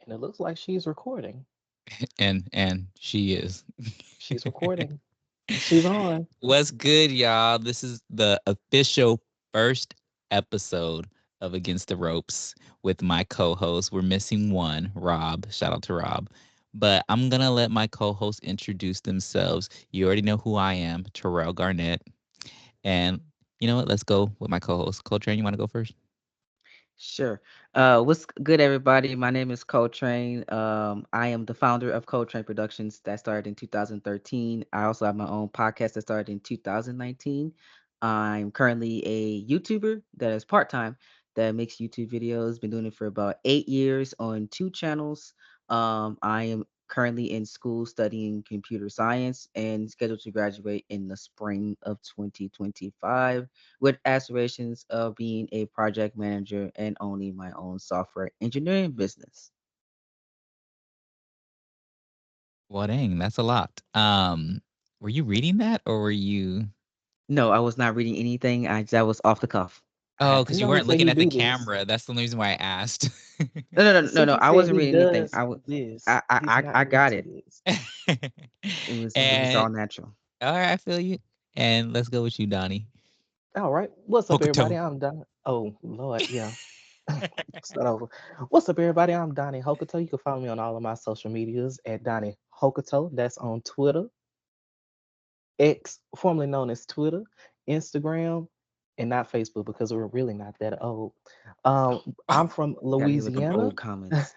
And it looks like she's recording. And she is. She's recording. She's on. What's good, y'all? This is the official first episode of Against the Ropes with my co-host. We're missing one, Rob. Shout out to Rob. But I'm gonna let my co-hosts introduce themselves. You already know who I am, Terayle Garnett. And you know what? Let's go with my co-host. Coltrane, you want to go first? Sure. What's good, everybody? My name is Coltrane. I am the founder of Coltrane Productions that started in 2013. I also have my own podcast that started in 2019. I'm currently a YouTuber that is part time that makes YouTube videos. Been doing it for about 8 years on two channels. I am currently in school studying computer science and scheduled to graduate in the spring of 2025 with aspirations of being a project manager and owning my own software engineering business. Well, dang, that's a lot. Were you reading that or were you? No, I was not reading anything. That was off the cuff. Oh, You because you know he weren't said looking he at the do this. camera. That's the only reason why I asked. No, no, no, no, See, no. he I said wasn't he reading anything. does this. He's not I got into it. this. It was And all natural. all right, I feel you. And let's go with you, Donnie. All right. What's up, everybody? Hokuto. I'm Don. Oh, Lord. Yeah. Start over. What's up, everybody? I'm Donny Hokuto. You can follow me on all of my social medias at Donny Hokuto. That's on Twitter, X, formerly known as Twitter, Instagram, and not Facebook because we're really not that old. I'm from Gotta hear with them Louisiana. old comments.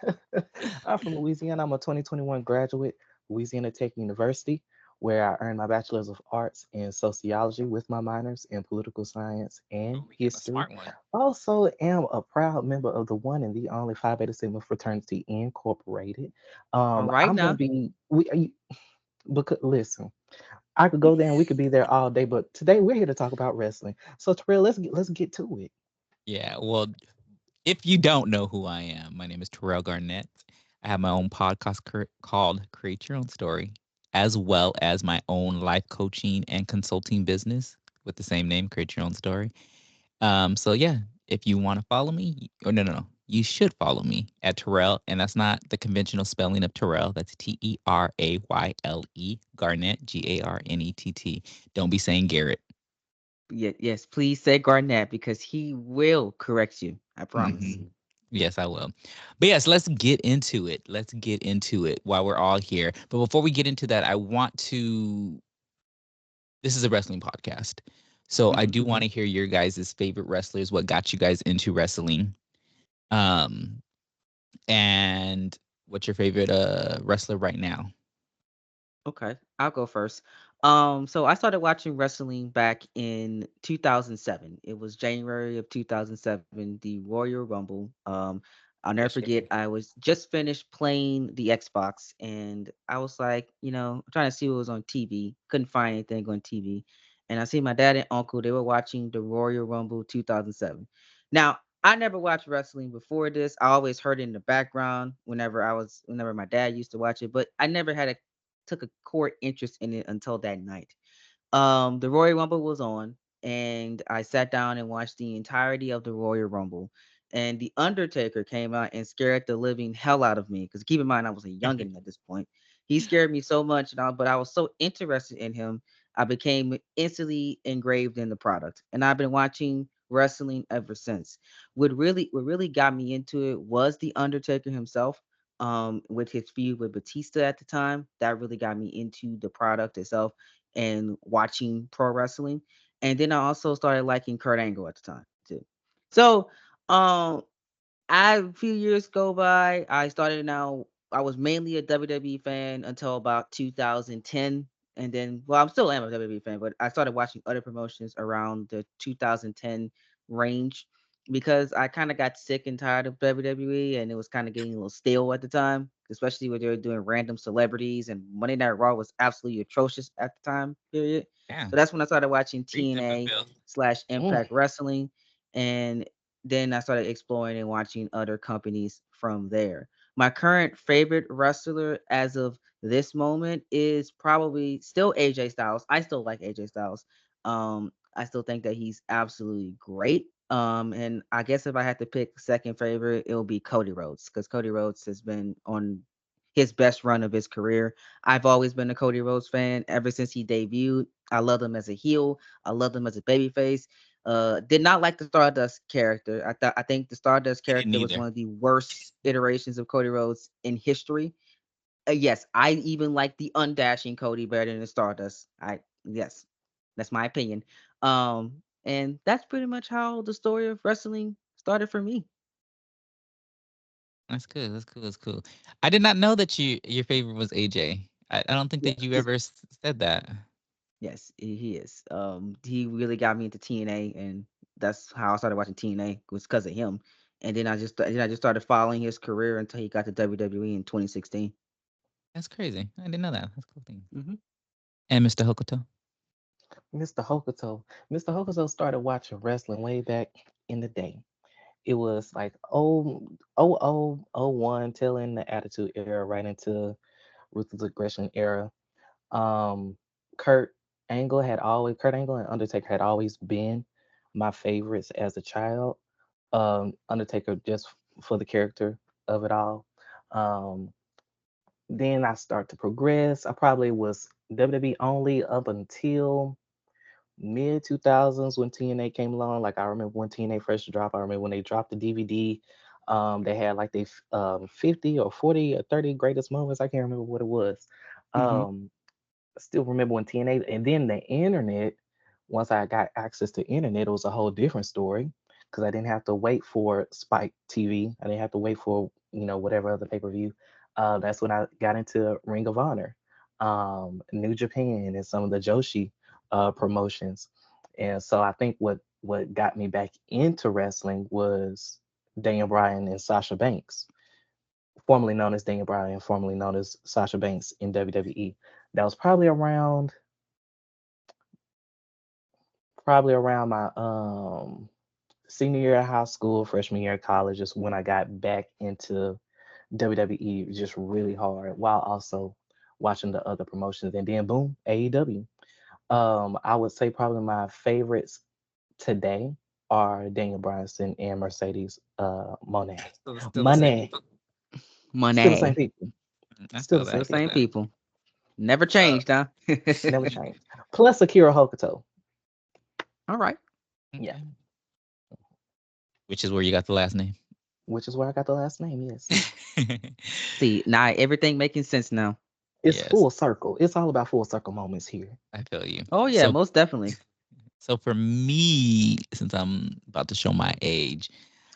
I'm from Louisiana. I'm a 2021 graduate, Louisiana Tech University, where I earned my Bachelor's of Arts in Sociology with my minors in Political Science and Oh, we got a History. smart one. Also, am a proud member of the one and the only Phi Beta Sigma Fraternity Incorporated. All right I'm gonna now. be because listen, I could go there and we could be there all day, but today we're here to talk about wrestling. So Terrell, let's get to it. Yeah, well, if you don't know who I am, my name is Terayle Garnett. I have my own podcast called Create Your Own Story, as well as my own life coaching and consulting business with the same name, Create Your Own Story. So yeah, if you want to follow me, or no, you should follow me at Terayle, and that's not the conventional spelling of Terayle. That's Terayle Garnett, Garnett. Don't be saying Garrett. Yes, please say Garnett because he will correct you. I promise. Mhm. Yes, I will. But yes, let's get into it. Let's get into it while we're all here. But before we get into that, I want to. This is a wrestling podcast. So I Hmm. do want to hear your guys' favorite wrestlers, what got you guys into wrestling. Um, and what's your favorite wrestler right now? Okay, I'll go first. So I started watching wrestling back in 2007. It was January of 2007, the Royal Rumble. I'll never Yes, forget. sir. I was just finished playing the Xbox, and I was like, trying to see what was on TV. Couldn't find anything on TV, and I see my dad and uncle. They were watching the Royal Rumble 2007. Now, I never watched wrestling before this. I always heard it in the background whenever my dad used to watch it, but I never had a took a core interest in it until that night. The Royal Rumble was on, and I sat down and watched the entirety of the Royal Rumble. And the Undertaker came out and scared the living hell out of me. Because keep in mind, I was a youngin at this point. He scared me so much, but I was so interested in him, I became instantly engraved in the product. And I've been watching wrestling ever since. What really got me into it was the Undertaker himself. With his feud with Batista at the time, that really got me into the product itself and watching pro wrestling. And then I also started liking Kurt Angle at the time too. So, um, a few years go by. I was mainly a WWE fan until about 2010. And then, well, I'm still am a WWE fan, but I started watching other promotions around the 2010 range because I kind of got sick and tired of WWE and it was kind of getting a little stale at the time, especially when they were doing random celebrities and Monday Night Raw was absolutely atrocious at the time, period. Yeah. So that's when I started watching Preach and TNA fulfill. slash Mm. Impact Wrestling. And then I started exploring and watching other companies from there. My current favorite wrestler as of this moment is probably still AJ Styles. I still like AJ Styles. I still think that he's absolutely great. And I guess if I had to pick second favorite, it would be Cody Rhodes because Cody Rhodes has been on his best run of his career. I've always been a Cody Rhodes fan ever since he debuted. I love him as a heel. I love him as a babyface. Did not like the Stardust character. I think the Stardust I didn't character was either. one of the worst iterations of Cody Rhodes in history. Yes, I even like the undashing Cody better than the Stardust. Yes, that's my opinion. And that's pretty much how the story of wrestling started for me. That's cool. That's cool. That's cool. I did not know that your favorite was AJ. I don't think Yeah, that you ever said that. yes, he is. He really got me into TNA, and that's how I started watching TNA was because of him. And then I just started following his career until he got to WWE in 2016. That's crazy. I didn't know that. That's a cool thing. Hmm. And Mr. Hokuto. Mr. Hokuto. Mr. Hokuto started watching wrestling way back in the day. It was like oh one, telling the Attitude Era right into Ruthless Aggression era. Um, Kurt Angle and Undertaker had always been my favorites as a child. Undertaker just for the character of it all. Um, then I start to progress. I probably was WWE only up until mid 2000s when TNA came along. Like I remember when TNA first dropped. I remember when they dropped the DVD. They had like 50 or 40 or 30 greatest moments. I can't remember what it was. Hmm. Um, still remember when TNA and then the internet, once I got access to internet, it was a whole different story because I didn't have to wait for Spike TV. I didn't have to wait for, whatever other pay-per-view. That's when I got into Ring of Honor, New Japan, and some of the Joshi promotions. And so I think what got me back into wrestling was Daniel Bryan and Sasha Banks, formerly known as Daniel Bryan, formerly known as Sasha Banks in WWE. That was probably around my senior year of high school, freshman year of college is when I got back into WWE just really hard while also watching the other promotions. And then boom, AEW. I would say probably my favorites today are Daniel Bryanson and Mercedes Monet. Still the same Monet. people. Still the same Money. people. I Still feel the that. Still same the I feel same people. that. people. Never Uh, changed, huh? Never changed. Plus Akira Hokuto. All right. Yeah. okay. Which is where you got the last name. Which is where I got the last name. Yes. See, now everything making sense now. It's Yes, full circle. It's all about full circle moments here. I feel you. Oh yeah, So, most definitely. so for me, since I'm about to show my age,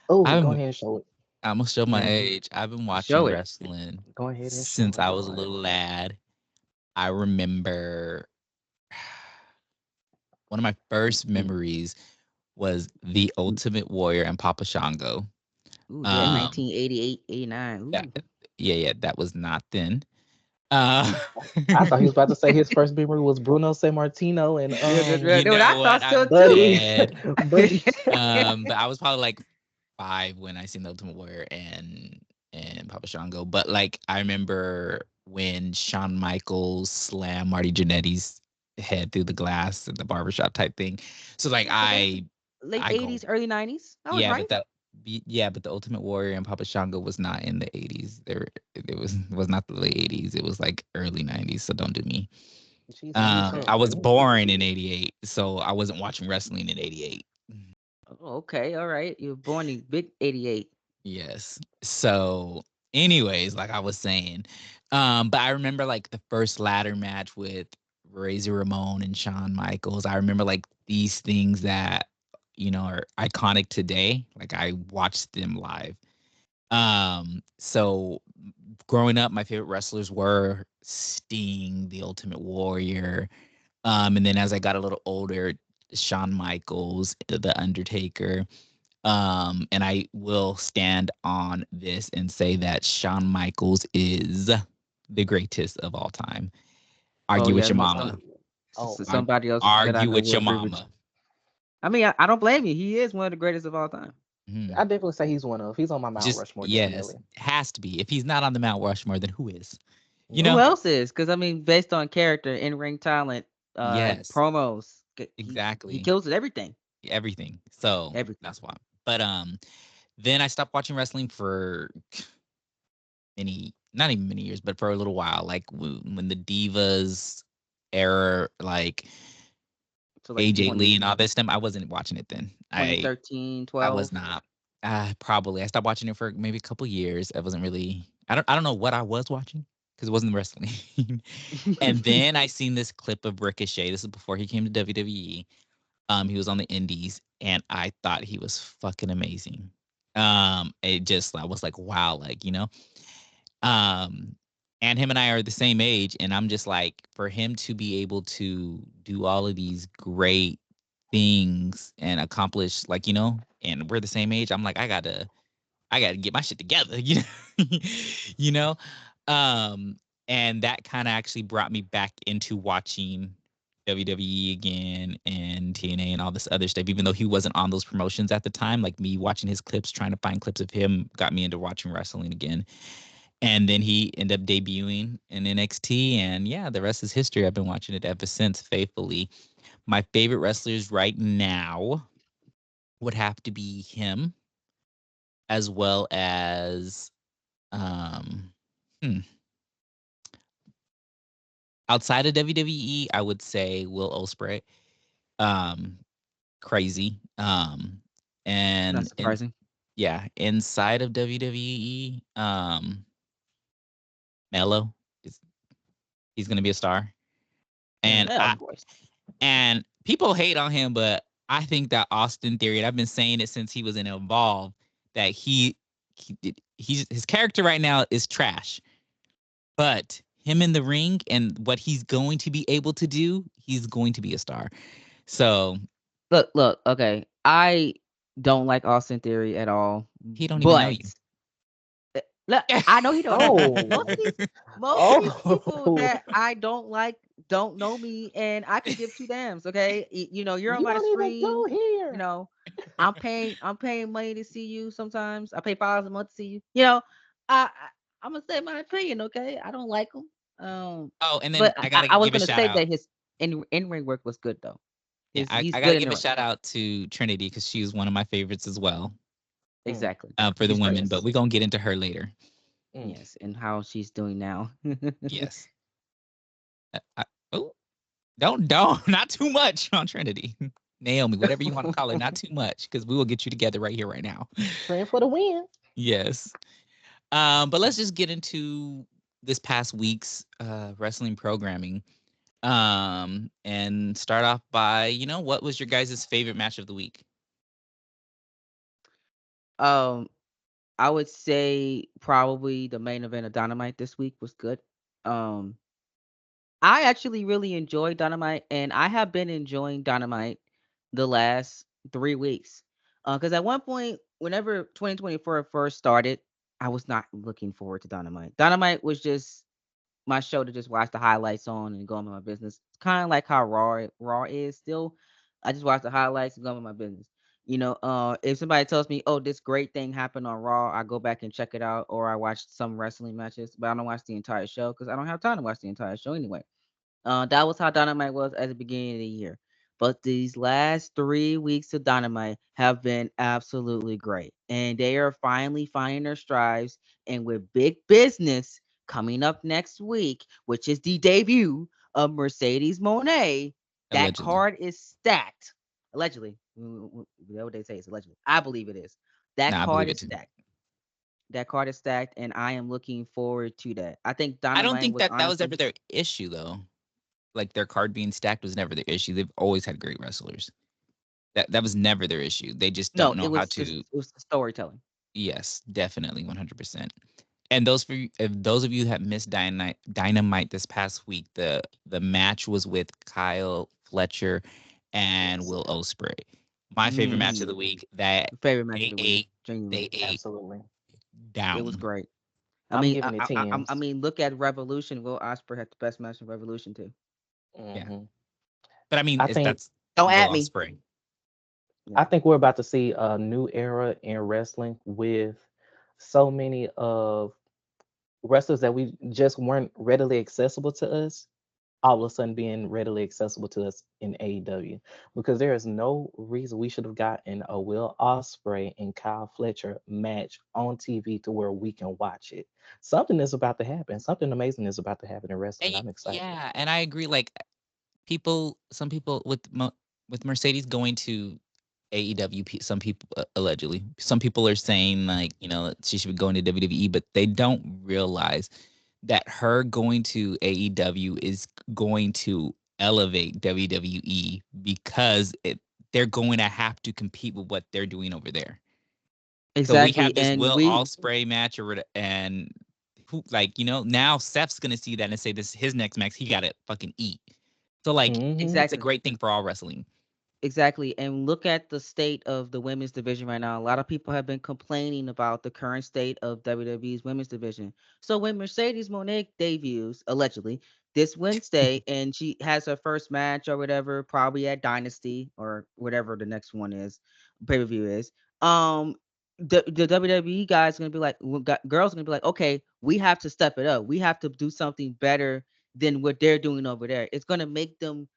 Oh, go I'm ahead and show it. I'm gonna show my Yeah, age. I've been watching show it. wrestling Go ahead and show since it. I was a little lad. I remember one of my first memories was the Ultimate Warrior and Papa Shango. Ooh, yeah, Um, 1988, 89. that, Ooh. yeah, that was not then. Uh, I thought he was about to say his first memory was Bruno Sammartino and Yeah, you that's what I know what? thought so I'm too. Buddy, dead. Buddy. But I was probably like 5 when I seen the Ultimate Warrior and Papa Shango. But like I remember when Shawn Michaels slammed Marty Jannetty's head through the glass at the barbershop type thing. So like Yeah, that's late I go 80s, early 90s. I was yeah, right. but yeah, but the Ultimate Warrior and Papa Shango was not in the 80s. There it was not the late 80s. It was like early 90s. So don't do me. Jesus, you I turned was green. born in '88, so I wasn't watching wrestling in '88. Oh, okay, all right. You were born in big 88. Yes. So, anyways, like I was saying, but I remember like the first ladder match with Razor Ramon and Shawn Michaels. I remember like these things that are iconic today. Like I watched them live. So growing up, my favorite wrestlers were Sting, The Ultimate Warrior. And then as I got a little older, Shawn Michaels, The Undertaker. And I will stand on this and say that Shawn Michaels is the greatest of all time. Oh Argue with yeah, your most mama. Oh, somebody else that I Argue know with will your agree with you. mama. I mean, I don't blame you. He is one of the greatest of all time. Mhm. I definitely say he's on my Mount Just Rushmore, yes, definitely. has to be. If he's not on the Mount Rushmore, then who is? You Yeah. Who know? else is? Because I mean, based on character, in ring talent, Yes, promos, he exactly. kills at everything. everything. So Everything. that's why. But then I stopped watching wrestling for not even many years, but for a little while. Like when the Divas era, like So like AJ Lee and all this stuff, I wasn't watching it then. I 2013, I was 12. not. Probably. I stopped watching it for maybe a couple years. I wasn't really. I don't know what I was watching because it wasn't wrestling. And then I seen this clip of Ricochet. This is before he came to WWE. He was on the Indies, and I thought he was fucking amazing. I was like, wow, like um, and him and I are the same age, and I'm just like, for him to be able to do all of these great things and accomplish, like and we're the same age. I'm like, I gotta get my shit together, you know. Um, and that kind of actually brought me back into watching WWE again and TNA and all this other stuff. Even though he wasn't on those promotions at the time, like me watching his clips, trying to find clips of him, got me into watching wrestling again. And then he ended up debuting in NXT, and yeah, the rest is history. I've been watching it ever since, faithfully. My favorite wrestlers right now would have to be him, as well as um, hmm, outside of WWE, I would say Will Ospreay. Um, Crazy. Not And surprising. yeah, inside of WWE, Mello is he's gonna be a star. And Yeah, of I course. and people hate on him, but I think that Austin Theory, and I've been saying it since he was in Evolve, that he's his character right now is trash. But him in the ring and what he's going to be able to do, he's going to be a star. So Look. Okay, I don't like Austin Theory at all, he don't even know but you. look, I know he don't know me. Most of Oh, these, most of these people oh, that I don't like don't know me, and I can give two dams. Okay, you're on you my don't even stream. go You here. know, I'm paying money to see you. Sometimes I pay $5 a month to see you. I'm gonna say my opinion. Okay, I don't like him. Oh, and then But I I, gotta I was give a gonna shout say out. that his in ring work was good though. Yeah, He's I good gotta in the give a ring. shout out to Trinity because she was one of my favorites as well, Mm, Exactly. for the She's great. women. But yes. we're gonna get into her later. Mm. Yes, and how she's doing now. Yes. Oh, don't, not too much on Trinity. Naomi, whatever you want to call her, not too much, because we will get you together right here, right now. Praying for the win. Yes. But let's just get into this past week's wrestling programming. And start off by, what was your guys' favorite match of the week? um, I would say probably the main event of Dynamite this week was good. Um, I actually really enjoyed Dynamite, and I have been enjoying Dynamite the last 3 weeks. Because at one point, whenever 2024 first started, I was not looking forward to Dynamite. Dynamite was just my show to just watch the highlights on and go on with my business. It's kind of like how Raw is still. I just watch the highlights and go on with my business. If somebody tells me, "Oh, this great thing happened on Raw," I go back and check it out, or I watch some wrestling matches, but I don't watch the entire show because I don't have time to watch the entire show anyway. That was how Dynamite was at the beginning of the year. But these last 3 weeks of Dynamite have been absolutely great. And they are finally finding their strides. And with big business coming up next week, which is the debut of Mercedes Monet, that Allegedly. card is stacked. Allegedly. That's what they say. It's allegedly. I believe it is. That Nah, I card believe it is too. stacked. That card is stacked, and I am looking forward to that. I think I don't Dynamite think was that was honestly ever their issue though. Like their card being stacked was never their issue. They've always had great wrestlers. That was never their issue. They just don't no, know it how was to. it was the storytelling. Yes, definitely 100%. And if those of you that missed Dynamite this past week, the match was with Kyle Fletcher and Yes. Will Ospreay. My favorite match of Mhm. the week that Favorite match of they the week, ate genuinely. they ate Absolutely. It was down. great. I I'm mean, giving it I tens. mean, look at Revolution. Will Ospreay had the best match in Revolution too. Yeah. Hmm. But I mean, I think that's Don't Will at me. Ospreay. Yeah. I think we're about to see a new era in wrestling with so many of wrestlers that we just weren't readily accessible to us all of a sudden being readily accessible to us in AEW, because there is no reason we should have gotten a Will Ospreay and Kyle Fletcher match on TV to where we can watch it. Something is about to happen. Something amazing is about to happen in wrestling. I'm excited. Yeah, and I agree. Like some people with Mercedes going to AEW, some people allegedly, some people are saying like that she should be going to WWE, but they don't realize that her going to AEW is going to elevate WWE because they're going to have to compete with what they're doing over there. So we have Exactly. this And Will we Ospreay match and who now Seth's gonna see that and say this his next match he gotta fucking eat. So like Hmm. it's a exactly. great thing for all wrestling. Exactly. And look at the state of the women's division right now. A lot of people have been complaining about the current state of WWE's women's division. So when Mercedes Moné debuts, allegedly, this Wednesday, and she has her first match or whatever, probably at Dynasty or whatever the next one is, pay-per-view is, um, the WWE guys gonna be like, girls gonna be like, okay, we have to step it up. We have to do something better than what they're doing over there. It's gonna make them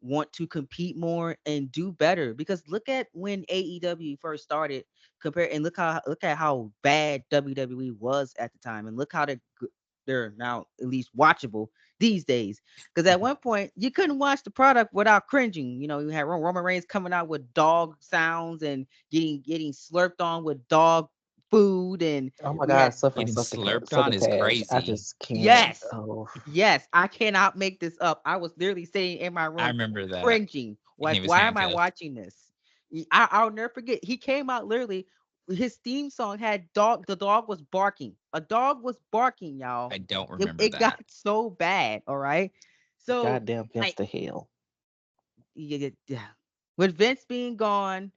want to compete more and do better, because look at when AEW first started, compare and look at how bad WWE was at the time, and look how they're now at least watchable these days. Because at one point you couldn't watch the product without cringing. You had Roman Reigns coming out with dog sounds and getting slurped on with dog food, and Oh my we God, had Getting slurped on is succotash. I crazy. just can't. yes, Oh, yes, I cannot make this up. I was literally sitting in my I room remember that. cringing. And Like, he was why am I handcuffed. watching this? I'll never forget. He came out literally. His theme song had dog. The dog was barking. A dog was barking, y'all. I don't It, remember it got that. so bad. All right. So, goddamn Vince like, to hell. yeah. With Vince being gone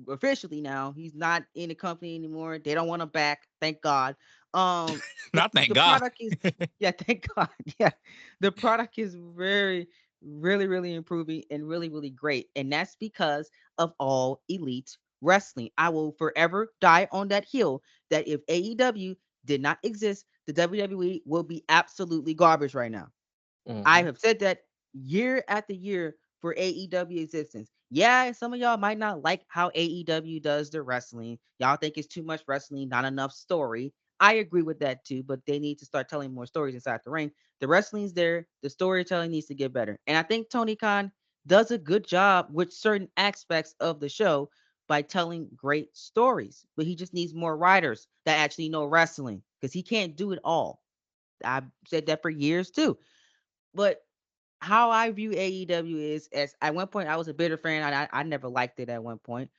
officially now, he's not in the company anymore. They don't want him back. Thank God. The Not thank the God. product is, yeah, thank God. Yeah. The product is really, really improving and really, really great. And that's because of All Elite Wrestling. I will forever die on that hill that if AEW did not exist, the WWE will be absolutely garbage right now. I Hmm. have said that year after year for AEW existence. Yeah, some of y'all might not like how AEW does their wrestling. Y'all think it's too much wrestling, not enough story. I agree with that too, but they need to start telling more stories inside the ring. The wrestling's there, the storytelling needs to get better. And I think Tony Khan does a good job with certain aspects of the show by telling great stories, but he just needs more writers that actually know wrestling, because he can't do it all. I've said that for years too. But how I view AEW is, as at one point I was a bitter fan. I never liked it at one point.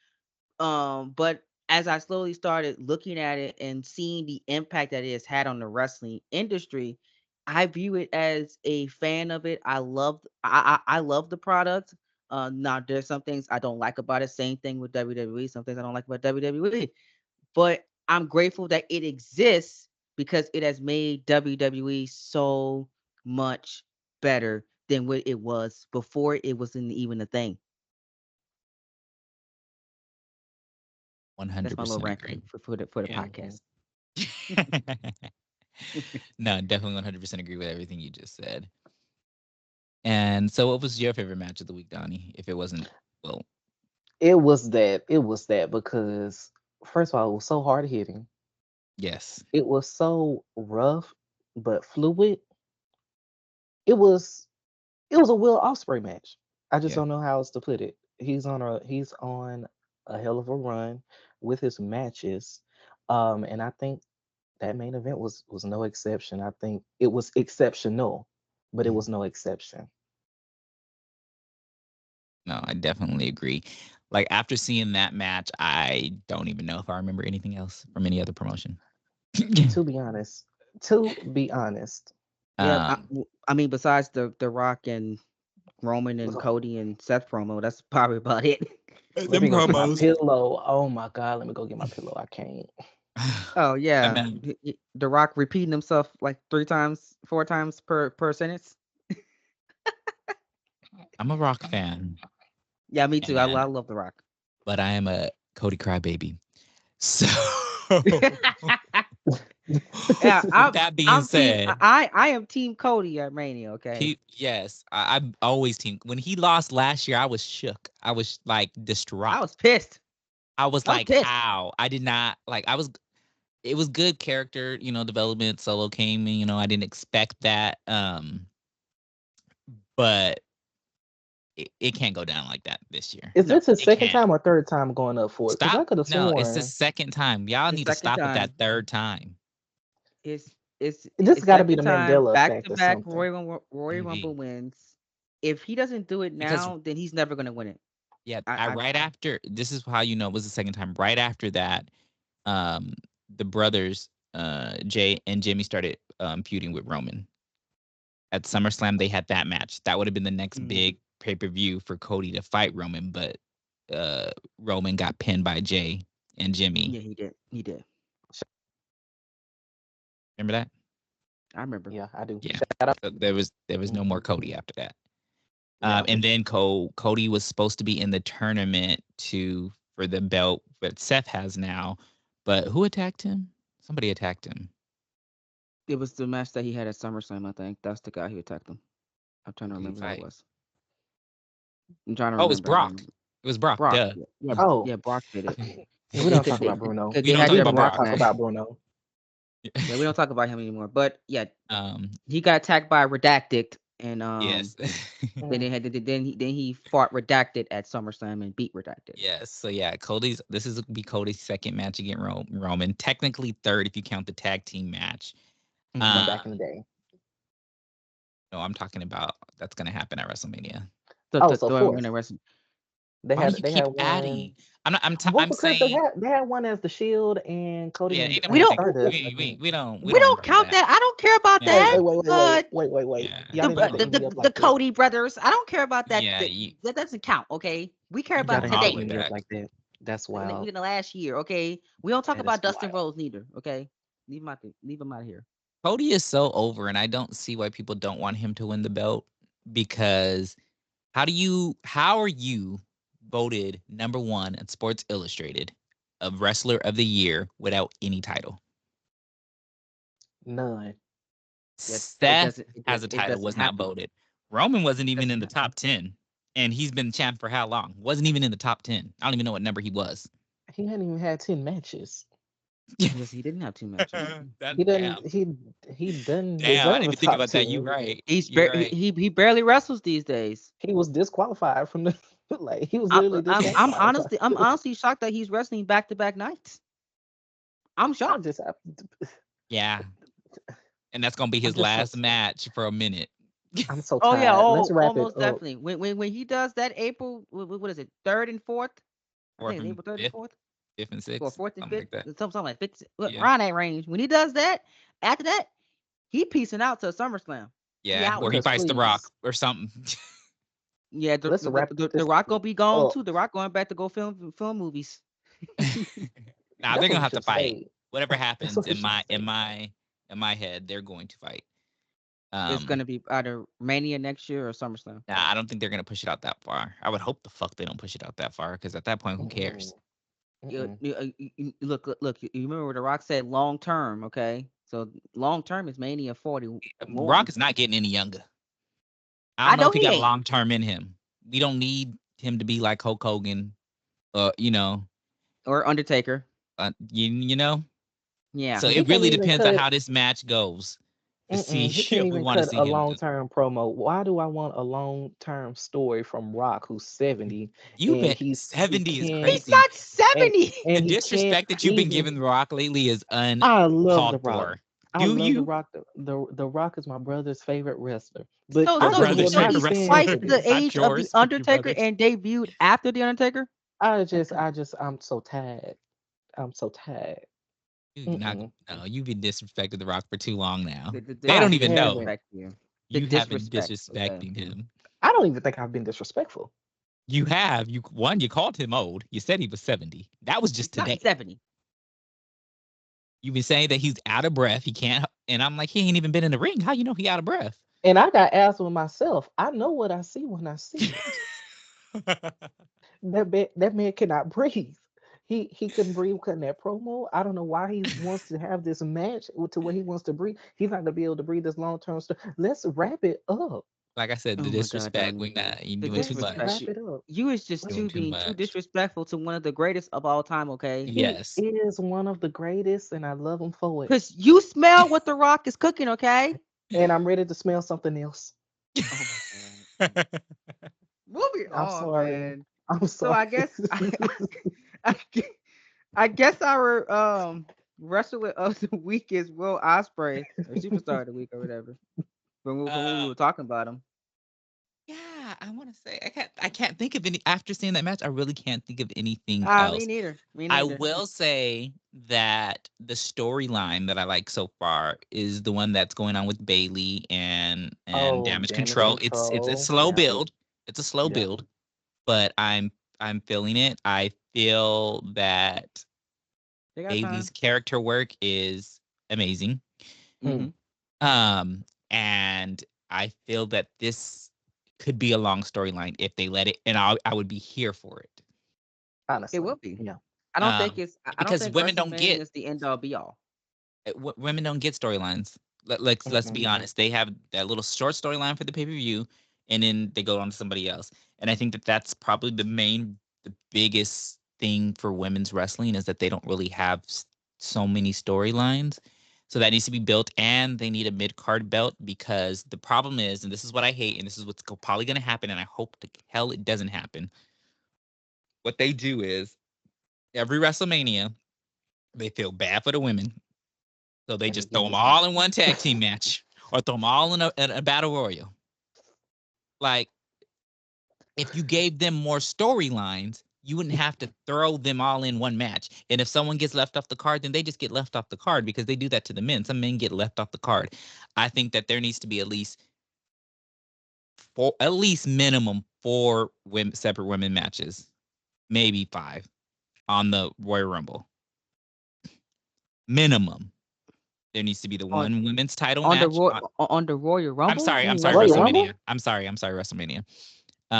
But as I slowly started looking at it and seeing the impact that it has had on the wrestling industry, I view it as a fan of it. I love the product. Now there's some things I don't like about it. Same thing with WWE. Some things I don't like about WWE. But I'm grateful that it exists because it has made WWE so much better than what it was before it wasn't even a thing. That's my little 100% rant agree. for the Yeah. podcast. No, definitely 100% agree with everything you just said. And so what was your favorite match of the week, Donnie? If it wasn't, well, It was that. It was that because first of all, it was so hard hitting. yes. It was so rough but fluid. It was it was a Will Ospreay match. I just Yeah. don't know how else to put it. He's on a hell of a run with his matches. And I think that main event was no exception. I think it was exceptional, but it Mhm. was no exception. No, I definitely agree. Like after seeing that match, I don't even know if I remember anything else from any other promotion. To be honest, to be honest, Yeah, um, I mean, besides the Rock and Roman and Cody and Seth promo, that's probably about it. let them me go get my promos. pillow. Oh my God, let me go get my pillow. I can't. Oh I yeah, mean, the Rock repeating himself like 3 times, 4 times per sentence. I'm a rock fan, Yeah, me too. I and love the Rock. but I am a Cody crybaby. So Yeah, With that being I'm team. said, I am Team Cody at Mania. Okay. yes, I'm always team. When he lost last year, I was shook. I was like distraught. I was pissed. I was I was like, pissed. how? I did not like. I was. It was good character, development. Solo came, and I didn't expect that. But it can't go down like that this year. Is No, this his It second can't. time or third time going up for it? Because Stop. I could have No, it's the sworn second time. Y'all the need to second stop with that time. third time. It's this got to be second the time Mandela back effect to or back. something. Royal Maybe. Rumble wins. If he doesn't do it Because now, then he's never gonna win it. yeah, I right after, this is how you know it was the second time. Right after that, um, the brothers, Jay and Jimmy started feuding with Roman. At SummerSlam, they had that match. That would have been the next big pay-per-view for Cody to fight Roman, but Roman got pinned by Jay and Jimmy. Yeah, he did. He did. Remember that? I remember. Yeah, I do. Yeah. Shout out. So there was no more Cody after that. Yeah. And then Cody was supposed to be in the tournament for the belt that Seth has now, but who attacked him? Somebody attacked him. It was the match that he had at SummerSlam. I think that's the guy who attacked him. I'm trying to Who did he remember who it fight? was. I'm trying to Oh, it was remember. Brock. It was Brock. Brock. Duh. Yeah, Oh, yeah, Brock did it. we don't talk about Bruno. Because We they don't had talk that We about do not Brock Brock. talk match. about Bruno. Yeah, we don't talk about him anymore. But yeah, Um. he got attacked by Redacted, and Yes. then he fought Redacted at SummerSlam and beat Redacted. Yes. So yeah, this is be Cody's second match against Roman. Technically third if you count the tag team match. From back in the day. No, I'm talking about that's gonna happen at WrestleMania. Oh, so The fourth. winner wrestling. Why do you They keep had one. adding? I'm Well, because saying they had one as the Shield and Cody yeah. and Ain't We nobody don't Stardust. I think think. we don't we don't remember count that. I don't care about Yeah. that. Wait. Yeah. Y'all didn't have to The eat me up the like that. Cody brothers. I don't care about that. Yeah. That doesn't count. Okay, we care You Y'all about can didn't have to call today. eat it me up that. like that. That's wild. In the last year. Okay, we don't talk That is about Dustin wild. Rhodes neither. Okay, leave him out of here. Cody is so over, and I don't see why people don't want him to win the belt because how are you voted number one in Sports Illustrated of Wrestler of the Year without any title? None. Seth has a It title, doesn't was not happen. voted. Roman wasn't even in Doesn't the happen. top 10, and he's been champ for how long? Wasn't even in the top 10. I don't even know what number he was. He hadn't even had 10 matches. Yes, he didn't have 2 matches. He Damn. doesn't. He doesn't Damn, I deserve didn't a even think top about that. 10. You're right. He's You're right. he barely wrestles these days. He was disqualified from the like. He was literally disqualified. I'm honestly shocked that he's wrestling back to back nights. I'm I shocked. just, Yeah. And that's gonna be I'm his just last match for a minute. I'm so Oh yeah, tired. Let's wrap it almost up. definitely. When he does that April, what is it? 3rd and 4th? I Fourth think it's and April 3rd and fifth, 4th. fifth and Or sixth, 4th and something 5th. like that. Something like 50, Yeah. around that range. When he does that, after that, he piecing out to SummerSlam. Yeah. Or he Because fights The Rock please, or something. Yeah, let's wrap the this Rock gonna be gone up. too. The Rock going back to go film movies. Nah, That's they're what gonna you have to should fight. say. Whatever That's happens what you should say. in my head, they're going to fight. It's gonna be either Mania next year or SummerSlam. Nah, I don't think they're gonna push it out that far. I would hope the fuck they don't push it out that far, because at that point, who cares? Mm-mm. Look. You remember what The Rock said? Long term, okay. So long term is Mania 41. Rock is not getting any younger. I I don't know know if he he got a ain't. long term in him. We don't need him to be like Hulk Hogan, you know, Or Undertaker. you know. Yeah. So He it can't really even depends on cut. how this match goes to see He can't if we even want to cut see a him do. long-term promo. Why do I want a long-term story from Rock, who's 70, You've and been he 70 is can't He's crazy. not and 70. The he can't disrespect that you've been even. giving Rock lately is I love the uncalled Rock. for. I Do love the you? Rock. The Rock is my brother's favorite wrestler, but Your I just brother's will So not favorite he's wrestler, stand twice for the this. not age of the yours, but your Undertaker brother's. and debuted after the Undertaker. I'm so tired. I'm so tired. You've not. Mm-mm. No, you've been disrespecting the Rock for too long now. They I don't even know. haven't. Disrespect here. The You have been disrespect. Okay. disrespecting him. I don't even think I've been disrespectful. You have. You called him old. You said he was 70. That was just He's not today. 70. You've been saying that he's out of breath. He can't. And I'm like, he ain't even been in the ring. How you know he out of breath? And I got asthma myself. I know what I see when I see it. That man cannot breathe. he couldn't breathe cutting that promo. I don't know why he wants to have this match to where he wants to breathe. He's not gonna be able to breathe this long term stuff. Let's wrap it up. Like I said, Oh the my God, disrespect. Donnie. You The doing too Let's disrespect. much. wrap it up. You is just Let's, Doing too too being too much. disrespectful to one of the greatest of all time, okay? he Yes. is one of the greatest, and I love him for it. Because you smell what the Rock is cooking, okay? And I'm ready to smell something else. Oh my God. Moving I'm on, sorry. man. I'm So sorry. I, gue- I guess our wrestler of the week is Will Ospreay, or superstar of the week, or whatever. From when we uh, were talking about him. yeah, I want to say I can't think of any after seeing that match. I really can't think of anything Me else. neither. Me I neither. will say that the storyline that I like so far is the one that's going on with Bailey and Oh, Damage damage Control. It's a control. slow Yeah. build. It's a slow Yeah. build, but I'm feeling it. I feel that They got Bailey's time. character work is amazing. Mm-hmm. Mm, And I feel that this could be a long storyline if they let it, and I would be here for it. It honestly. will be. Yeah. Um, I don't because think women don't WrestleMania get is the end all be all. women don't get storylines. Let's Mm-mm. be honest. They have that little short storyline for the pay per view, and then they go on to somebody else. And I think that that's probably the biggest thing for women's wrestling is that they don't really have so many storylines. So that needs to be built, and they need a mid card belt because the problem is, and this is what I hate, and this is what's probably going to happen, and I hope to hell it doesn't happen. What they do is every WrestleMania they feel bad for the women, so they And they just throw give them it. all in one tag team match or throw them all in a battle royal. Like, if you gave them more storylines, you wouldn't have to throw them all in one match. And if someone gets left off the card, then they just get left off the card because they do that to the men. Some men get left off the card. I think that there needs to be at least minimum 4 separate women matches, maybe 5 on the Royal Rumble. Minimum. There needs to be the On one women's title match. on the Royal I'm Rumble? sorry. You I'm mean sorry. Royal WrestleMania? Rumble? WrestleMania. I'm sorry. WrestleMania.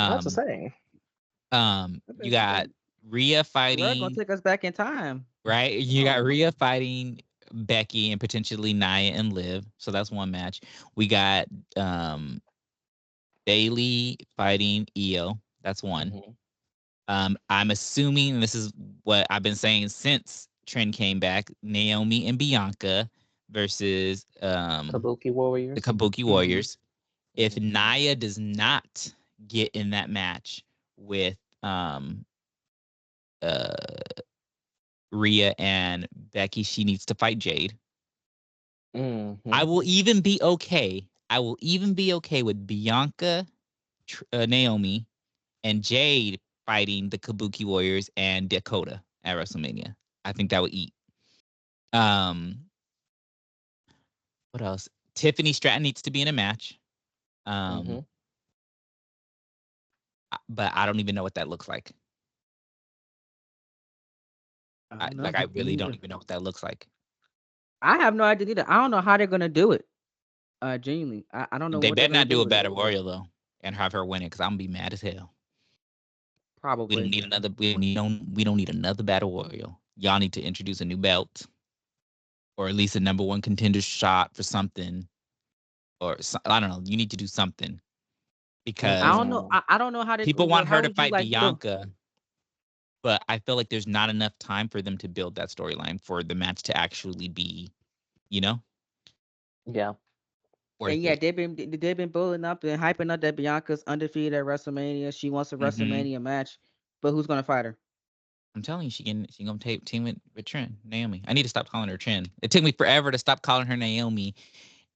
That's the Um, same. you got Rhea We're gonna fighting, take us back in time. right? You got Oh, Rhea fighting Becky and potentially Nia and Liv. So that's one match. We got Bailey fighting Io. That's one. Mm-hmm. I'm assuming this is what I've been saying since Trend came back. Naomi and Bianca versus Kabuki the Warriors. Kabuki mm-hmm. Warriors. If Mm-hmm. Nia does not get in that match with uh Rhea and Becky, she needs to fight Jade. Mm-hmm. I will even be okay. I will even be okay with Bianca, Naomi, and Jade fighting the Kabuki Warriors and Dakota at WrestleMania. I think that would eat. Um, what else? Tiffany Stratton needs to be in a match. Mm-hmm. Um, but I don't even know what that looks like. I don't Like know. I Me really don't neither. even know what that looks like. I have no idea either. I don't know how they're gonna do it. Genuinely, I don't know They what they're better gonna not do do a with it. battle royal though, and have her win it because I'm gonna be mad as hell. We don't Probably. need another. We don't need another battle royal. Y'all need to introduce a new belt, or at least a number one contender shot for something, or I don't know. You need to do something I because don't know. Mm-mm. I don't know how to. people want How her to would you fight like the? Bianca, but I feel like there's not enough time for them to build that storyline for the match to actually be, you know, Yeah. And worth yeah, it. they've been building up and hyping up that Bianca's undefeated at WrestleMania. She wants a Hmm. WrestleMania match, but who's gonna fight her? I'm telling you, she gonna team with Trent Naomi. I need to stop calling her Trent. It took me forever to stop calling her Naomi,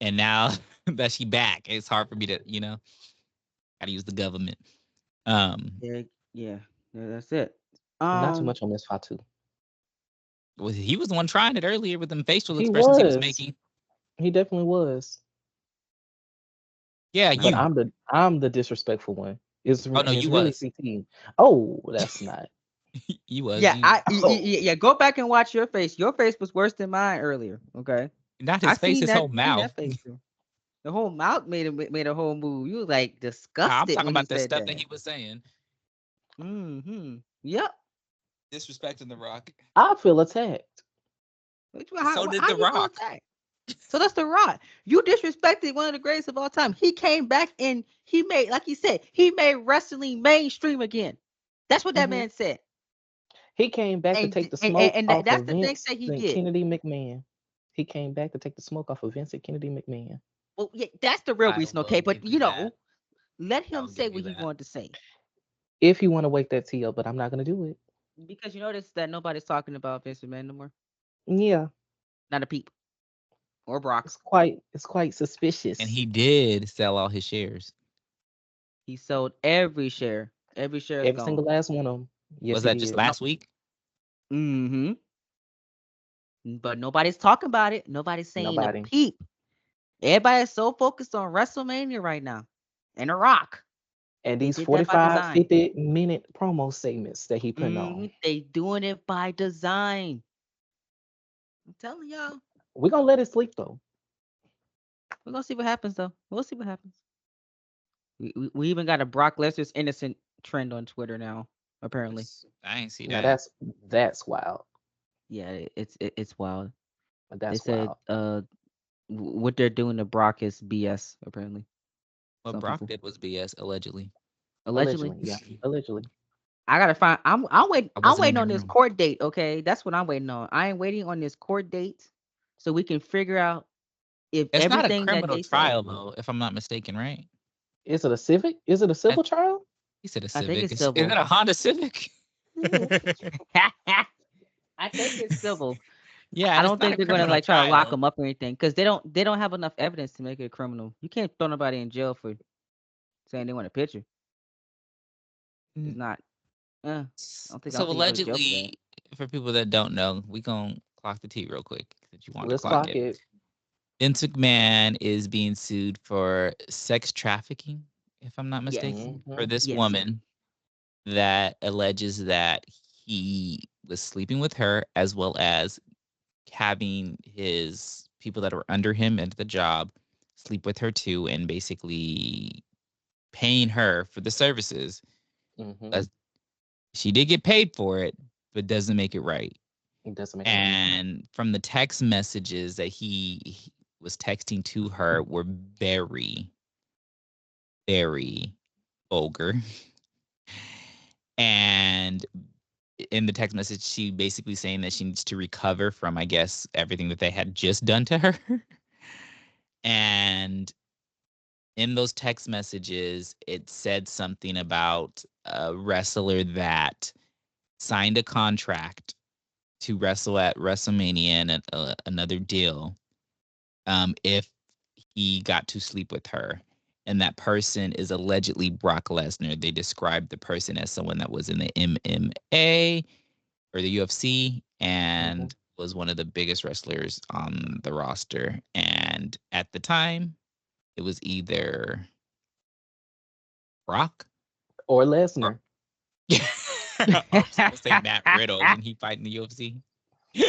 and now that she back, it's hard for me to, gotta use the government. Um, Yeah, yeah, yeah, that's it. Not too Um, much on Miss Fatu. he was the one trying it earlier with them facial He expressions he was was. making. He definitely was. Yeah, But nah. you. I'm the disrespectful one. Oh no, And it's you really was. CT. Oh, that's not. You was Yeah, you. Oh, yeah. Go back and watch your face. Your face was worse than mine earlier. Okay, Not I his face, his whole seen mouth. that face too. The whole mouth made a whole move. You was like I'm disgusted talking when he about the said stuff that that. he was saying. Mm-hmm. Yep. Disrespecting The Rock. I feel attacked. So did How The you feel Rock. attacked? So that's The Rock. You disrespected one of the greatest of all time. He came back and he made, like he said, he made wrestling mainstream again. That's what that hmm man said. He came back to And take the smoke off that's of the things Vince that he and did. Kennedy McMahon. He came back to take the smoke off of Vince and Kennedy McMahon. Well, yeah, that's the real I reason, will okay? give But you that. let him I'll say give you what he that. wanted to say. If you want to wake that tea up, but I'm not gonna do it. Because you notice that nobody's talking about Vince McMahon no more. Yeah, Not a peep. Or Brock. it's quite And suspicious. he did sell all his shares. He sold every share. Every share is Every gone. single last one of them. Yes, Was he that just did. No. last week? Mm-hmm. But nobody's talking about it. Nobody's saying a Nobody. peep. Everybody's so focused on WrestleMania right now. And The Rock. And They these did that by 45, design. 50-minute promo segments that he putting on. They doing it by design. I'm telling y'all. We're gonna let it sleep though. We're gonna see what happens though. We'll see what happens. We even got a Brock Lesnar's innocent trend on Twitter now, apparently. I ain't see Now that. that's wild. Yeah, it's wild. They That's said wild. what they're doing to Brock is BS, apparently. What Some Brock people. did was BS, allegedly. Allegedly. Allegedly, yeah. Allegedly. I gotta find I'm waiting I I'm wasn't in waiting the on this room. court date, okay? That's what I'm waiting on. I ain't waiting on this court date so we can figure out if It's not a everything that criminal they say. trial, though, if I'm not mistaken, right? Is it a civic? Is it a I, civil trial? he said a I think Civic. it's Is it civil. a Honda Civic? I think it's civil. Yeah, I and it's don't not think a they're gonna criminal like try to lock trial. him up or anything because they don't have enough evidence to make it a criminal. You can't throw nobody in jail for saying they want a picture. It's not. I don't So think you go to jail for that. allegedly, for people that don't know, we gonna clock the tea real quick that you want to Let's clock clock it. it. Vince McMahon is being sued for sex trafficking, if I'm not Yes. mistaken, for hmm this Yes. woman that alleges that he was sleeping with her as well as having his people that were under him at the job sleep with her too and basically paying her for the services. hmm As she did get paid for it, but doesn't make it right. It doesn't make it right. And from the text messages that he was texting to her were very, very vulgar. And in the text message, she basically saying that she needs to recover from, I guess, everything that they had just done to her. And in those text messages, it said something about a wrestler that signed a contract to wrestle at WrestleMania and another deal if he got to sleep with her. And that person is allegedly Brock Lesnar. They described the person as someone that was in the MMA or the UFC hmm and was one of the biggest wrestlers on the roster. And at the time, it was either Brock Or or Lesnar. I was gonna say Matt Riddle when he fight in the UFC.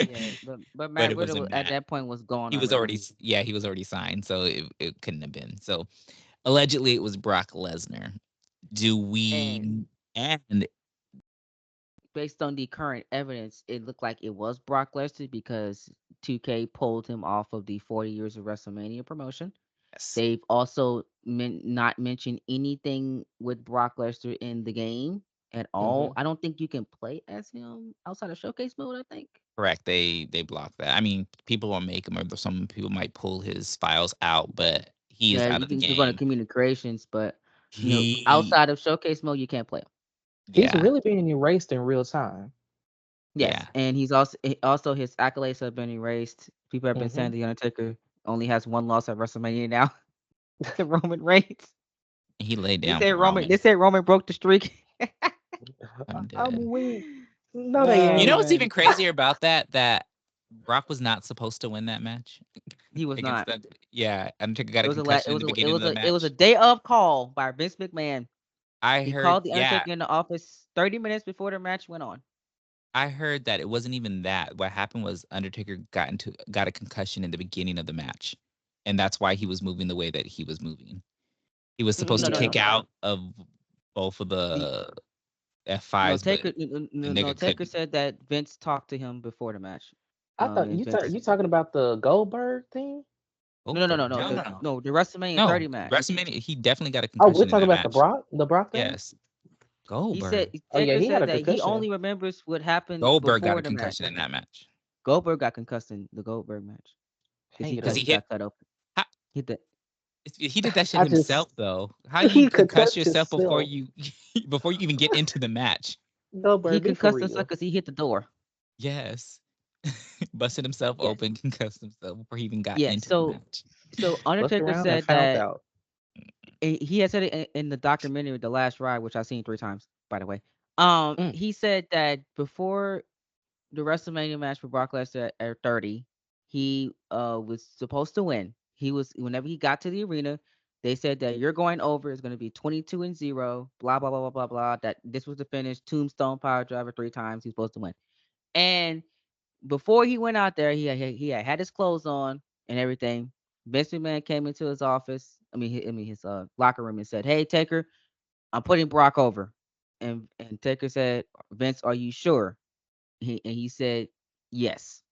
Yeah, but But Matt it Riddle wasn't at Matt. that point was gone He was already. already he was already signed, so it couldn't have been. So allegedly it was Brock Lesnar. Do And we and based on the current evidence, it looked like it was Brock Lesnar because 2K pulled him off of the 40 years of WrestleMania promotion. yes. They've also not mentioned anything with Brock Lesnar in the game at all. hmm I don't think you can play as him outside of showcase mode, I think. Correct. They blocked that. I mean, people will make him, or some people might pull his files out, but he is Yeah, out you of the can go to game. communications, but He, outside of showcase mode, you can't play him. He's yeah, really being erased in real time. Yes, yeah. and he's also his accolades have been erased. People have been saying hmm the Undertaker only has one loss at WrestleMania now to Roman Reigns. He laid They down said for Roman. They Roman. said Roman broke the streak. I'm dead. I'm weak. No, they You Oh know ain't. what's even man, crazier about that? That Brock was not supposed to win that match he was against not. them. Yeah, Undertaker got It a was a la- concussion in the beginning of the it was a match. day of call by Vince McMahon. I He heard, called the yeah, Undertaker in the office 30 minutes before the match went on. I heard that it wasn't even that. What happened was Undertaker got a concussion in the beginning of the match, and that's why he was moving the way that he was moving. He was Mm-mm, supposed no, to no, Yeah. kick no. out of both of The the No, F5s, but Taker. the No, nigga Taker couldn't. said that Vince talked to him before the match. I thought And Vince. you talking about the Goldberg thing? Goldberg. No. The WrestleMania No. 30 match. WrestleMania, he definitely got a Oh, we're concussion in talking that about match. The Brock thing. Yes. He said Goldberg. Oh yeah, Taker he had said a that he concussion. only remembers what happened Goldberg got a before the match. concussion in that match. Goldberg got concussed in the Goldberg match because Hated Because him. he he hit. got cut open. How, He did. he did that shit I just himself though. How you he concuss concussed yourself before himself. you before you even get into the match? He Goldberg, be for concussed himself real. because he hit the door. Yes. Busted himself Yes. open, concussed himself before he even got Yeah. into the match. So Looked Undertaker around and said found that out. he had said it in the documentary The Last Ride, which I've seen 3 times, by the way. Mm, He said that before the WrestleMania match with Brock Lesnar at 30, he was supposed to win. He was whenever he got to the arena, they said that you're going over. It's going to be 22-0. Blah blah blah blah blah blah. That this was the finish. Tombstone Power Driver 3 times. He's supposed to win. And before he went out there, he had his clothes on and everything. Vince McMahon came into his office. His locker room and said, "Hey Taker, I'm putting Brock over." And Taker said, "Vince, are you sure?" He said, "Yes."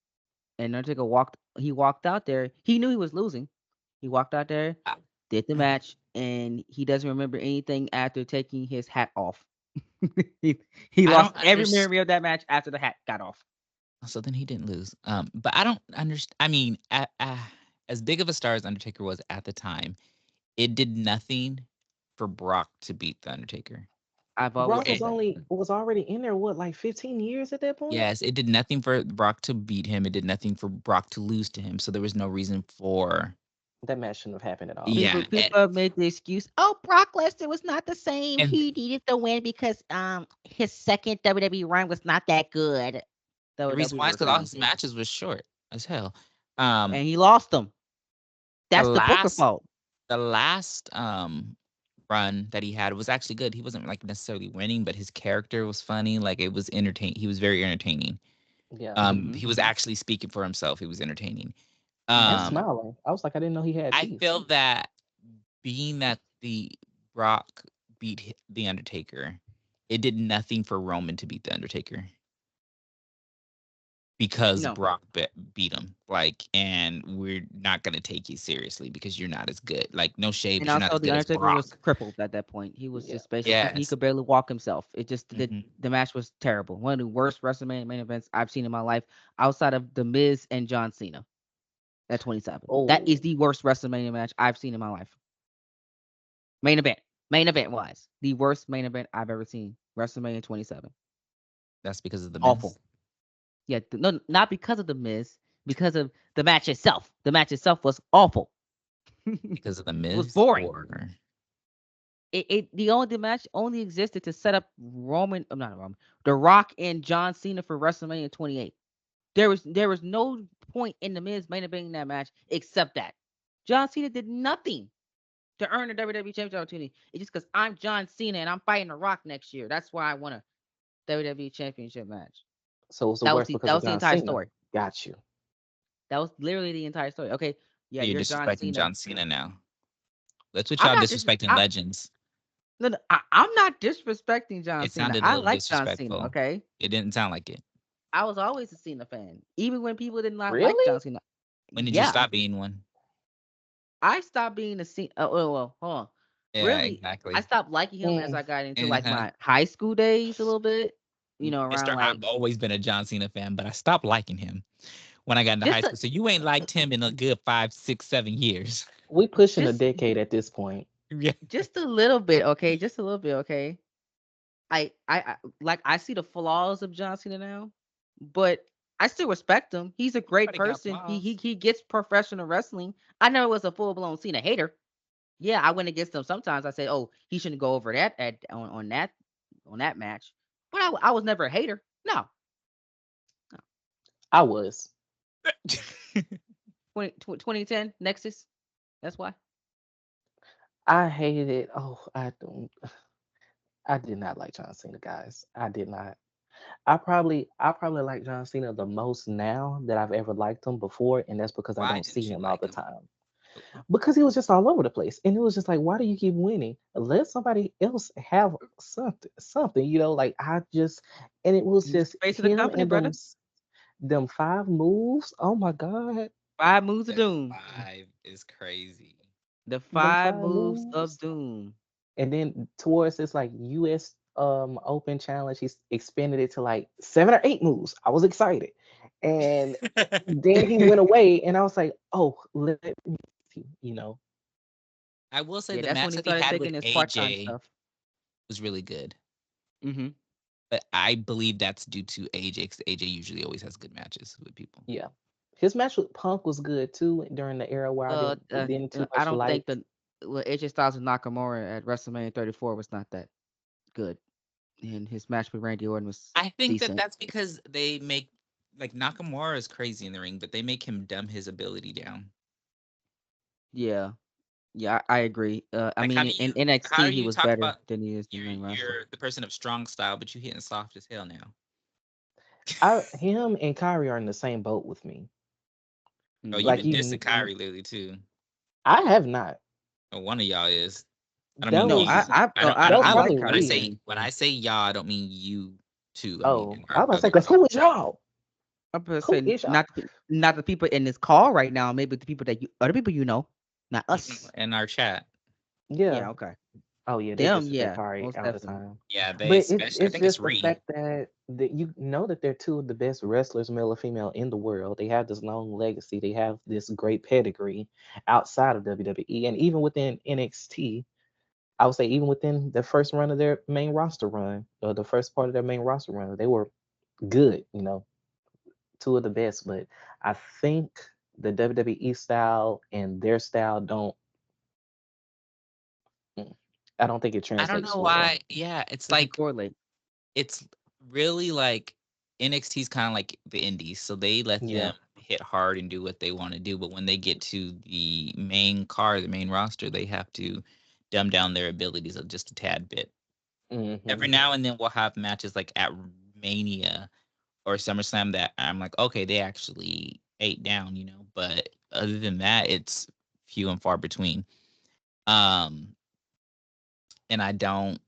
And Undertaker walked out there. He knew he was losing. He walked out there, I, did the match, and he doesn't remember anything after taking his hat off. he he I lost don't every understand. memory of that match after the hat got off. So then he didn't lose. But I don't understand. I mean, as big of a star as Undertaker was at the time, it did nothing for Brock to beat the Undertaker. I've always Brock said that. was already in there. What, like 15 years at that point? Yes, it did nothing for Brock to beat him. It did nothing for Brock to lose to him. So there was no reason for That match shouldn't have happened at all. yeah, People have made the excuse, oh, Brock Lesnar was not the same. and He needed to win because his second WWE run was not that good. That the what reason people why is were because all saying. his matches was short as hell. Um, And he lost them. the That's the Booker last fault. the last run that he had was actually good. He wasn't like necessarily winning, but his character was funny. Like it was entertaining. He was very entertaining. Yeah. Hmm He was actually speaking for himself. He was entertaining. And hmm Um, smiling. I was like, I didn't know he had I teeth. feel that being that the Brock beat the Undertaker, it did nothing for Roman to beat the Undertaker because No. Brock beat him. Like, and we're not gonna take you seriously because you're not as good. Like, no shade, And but you're not also, as the good as Undertaker was Brock. crippled at that point. He was Yeah. just basically he Yes. could barely walk himself. It just Mhm. the match was terrible. One of the worst WrestleMania main events I've seen in my life, outside of The Miz and John Cena at 27. That is Oh, the worst WrestleMania match I've seen in my life. Main event wise, the worst main event I've ever seen. WrestleMania 27. That's because of the Awful. Miz. Yeah, no, not because of the Miz, because of the match itself. The match itself was awful. It Because of the was Miz, boring. or The match only existed to set up not Roman, The Rock and John Cena for WrestleMania 28. There was no point in the Miz main eventing that match except that John Cena did nothing to earn a WWE Championship opportunity. It's just because I'm John Cena and I'm fighting The Rock next year. That's why I want a WWE Championship match. so it was the That was worst the because that of was the John entire Cena. story. Got you. That was literally the entire story. Okay, yeah, you're you're John disrespecting Cena. John Cena now. That's what I'm y'all not dis- disrespecting I, legends. no, no, I'm not disrespecting John It Cena. sounded a I little like John Cena. disrespectful. Okay, It didn't sound like it. I was always a Cena fan, even when people did not like Really? John Cena. When did you Yeah, stop being one? I stopped being a Cena. Well, hold on. Yeah, Really, I exactly. stopped liking him as Mm, I got into like Uh-huh. my high school days a little bit. Around Mister, like I've always been a John Cena fan, but I stopped liking him when I got into high just a school. So you ain't liked him in a good 5, 6, 7 years. we pushing a just decade at this point. Yeah. just a little bit, okay? Just a little bit, okay? I see the flaws of John Cena now, but I still respect him. He's a great Everybody got person. He he flaws. he gets professional wrestling. I never was a full blown Cena hater. Yeah, I went against him sometimes. I said, "Oh, he shouldn't go over that on that match," but I was never a hater. No, no. I was. 2010 Nexus. That's why. I hated it. Oh, I don't. I did not like John Cena, guys. I did not. I probably like John Cena the most now that I've ever liked him before, and that's because I Why don't see didn't you him all like the him? time. because he was just all over the place, and it was just like, why do you keep winning? Let somebody else have something, like I just, and it was He's just the face of the him company, and brother. them 5 moves. Oh my god, 5 moves of That doom. 5 is crazy. The them five five moves of moves. doom. And then towards this like U.S. Open challenge, he expanded it to like 7 or 8 moves. I was excited, and then he went away, and I was like, oh, let me see, I will say Yeah, the that's when match he that he started had taking with his part-time AJ stuff. was really good. Mm-hmm. But I believe that's due to AJ because AJ usually always has good matches with people. Yeah. His match with Punk was good too during the era where I didn't too I much don't think like. that AJ Styles and Nakamura at WrestleMania 34 was not that good, and his match with Randy Orton was I think that decent. that's because they make like Nakamura is crazy in the ring, but they make him dumb his ability down. Yeah, yeah, I agree. I Like mean, in how do NXT he you was talk better about than he is in ring wrestling. you're the person of strong style, but you hitting soft as hell now. Him and Kyrie are in the same boat with me. Oh, you've Like been Mm-hmm. dissing Kyrie lately too. I have not. Or one of y'all is. I don't That mean No, you. was I oh, I that don't was I mean like probably when I Kyrie say Rhea. Sane. y'all, I don't mean you two. I mean Oh, I was about to say, other because people. who is y'all? I'm gonna Who say is y'all? not the people in this call right now. Maybe the people that you other people not us. In our chat. Yeah. Yeah, okay. Oh yeah, they Them, disrespect yeah, Kari most all the definitely. time. Yeah, they But it's especially I it's think it's just the Ree. fact that you know that they're two of the best wrestlers, male or female, in the world. They have this long legacy. They have this great pedigree outside of WWE, and even within NXT. I would say even within the first run of their main roster run, or the first part of their main roster run, they were good. Two of the best. But I think the WWE style and their style don't. mm, I don't think it I don't translates know well. why. Yeah, it's Doesn't like correlate. it's really like NXT's kind of like the indies, so they let Yeah. them hit hard and do what they want to do. But when they get to the main card, the main roster, they have to dumb down their abilities just a tad bit. Hmm. Every now and then we'll have matches like at Mania or SummerSlam that I'm like, okay, they actually ate down. But other than that, it's few and far between. Um, and I don't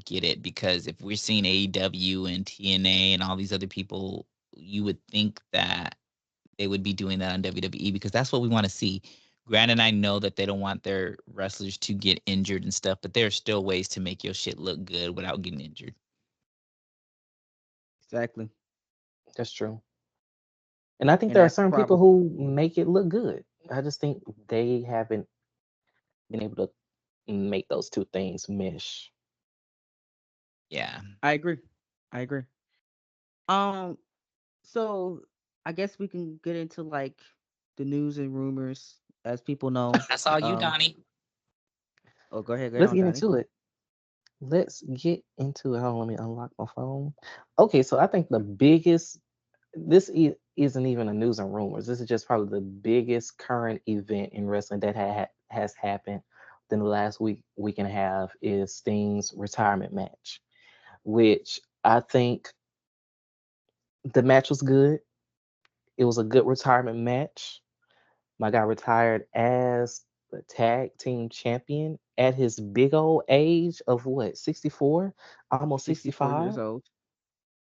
get it because if we're seeing AEW and TNA and all these other people, you would think that they would be doing that on WWE because that's what we want to see. Granted, I know that they don't want their wrestlers to get injured and stuff, but there are still ways to make your shit look good without getting injured. Exactly. That's true. And I think And there are that's the certain people problem. who make it look good. I just think they haven't been able to make those two things mesh. Yeah. I agree. I agree. Um, so I guess we can get into like the news and rumors as people know. That's all you, Um, Donnie. oh, go ahead Let's on, get Donnie. into it. Let's get into it. Hold on, let me unlock my phone. Okay, so I think the biggest, this isn't even a news and rumors. This is just probably the biggest current event in wrestling that has happened within the last week and a half is Sting's retirement match, which I think the match was good. It was a good retirement match. My guy retired as the tag team champion at his big old age of what, 64, almost 64 years 65. old.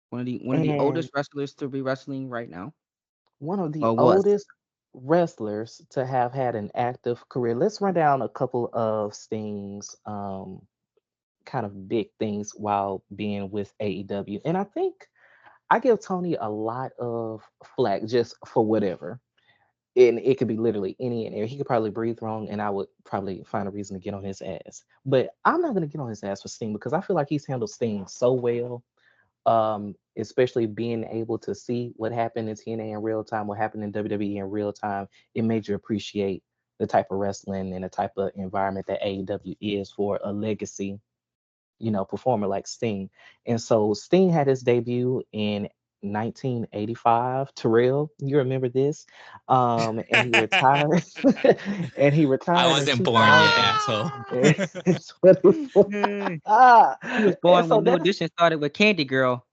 One of the And oldest wrestlers to be wrestling right now. one of the Or was. oldest wrestlers to have had an active career. Let's run down a couple of Sting's kind of big things while being with AEW. And I think I give Tony a lot of flack just for whatever. And it could be literally any and every. He could probably breathe wrong, and I would probably find a reason to get on his ass. But I'm not gonna get on his ass for Sting because I feel like he's handled Sting so well. Especially being able to see what happened in TNA in real time, what happened in WWE in real time, it made you appreciate the type of wrestling and the type of environment that AEW is for a legacy, performer like Sting. And so Sting had his debut in 1985. Terrell, you remember this? And he retired, and he I retired in wasn't born yet, 2000. asshole. And 24. Hey, Ah, he was and born so when New that's Edition started with Candy Girl.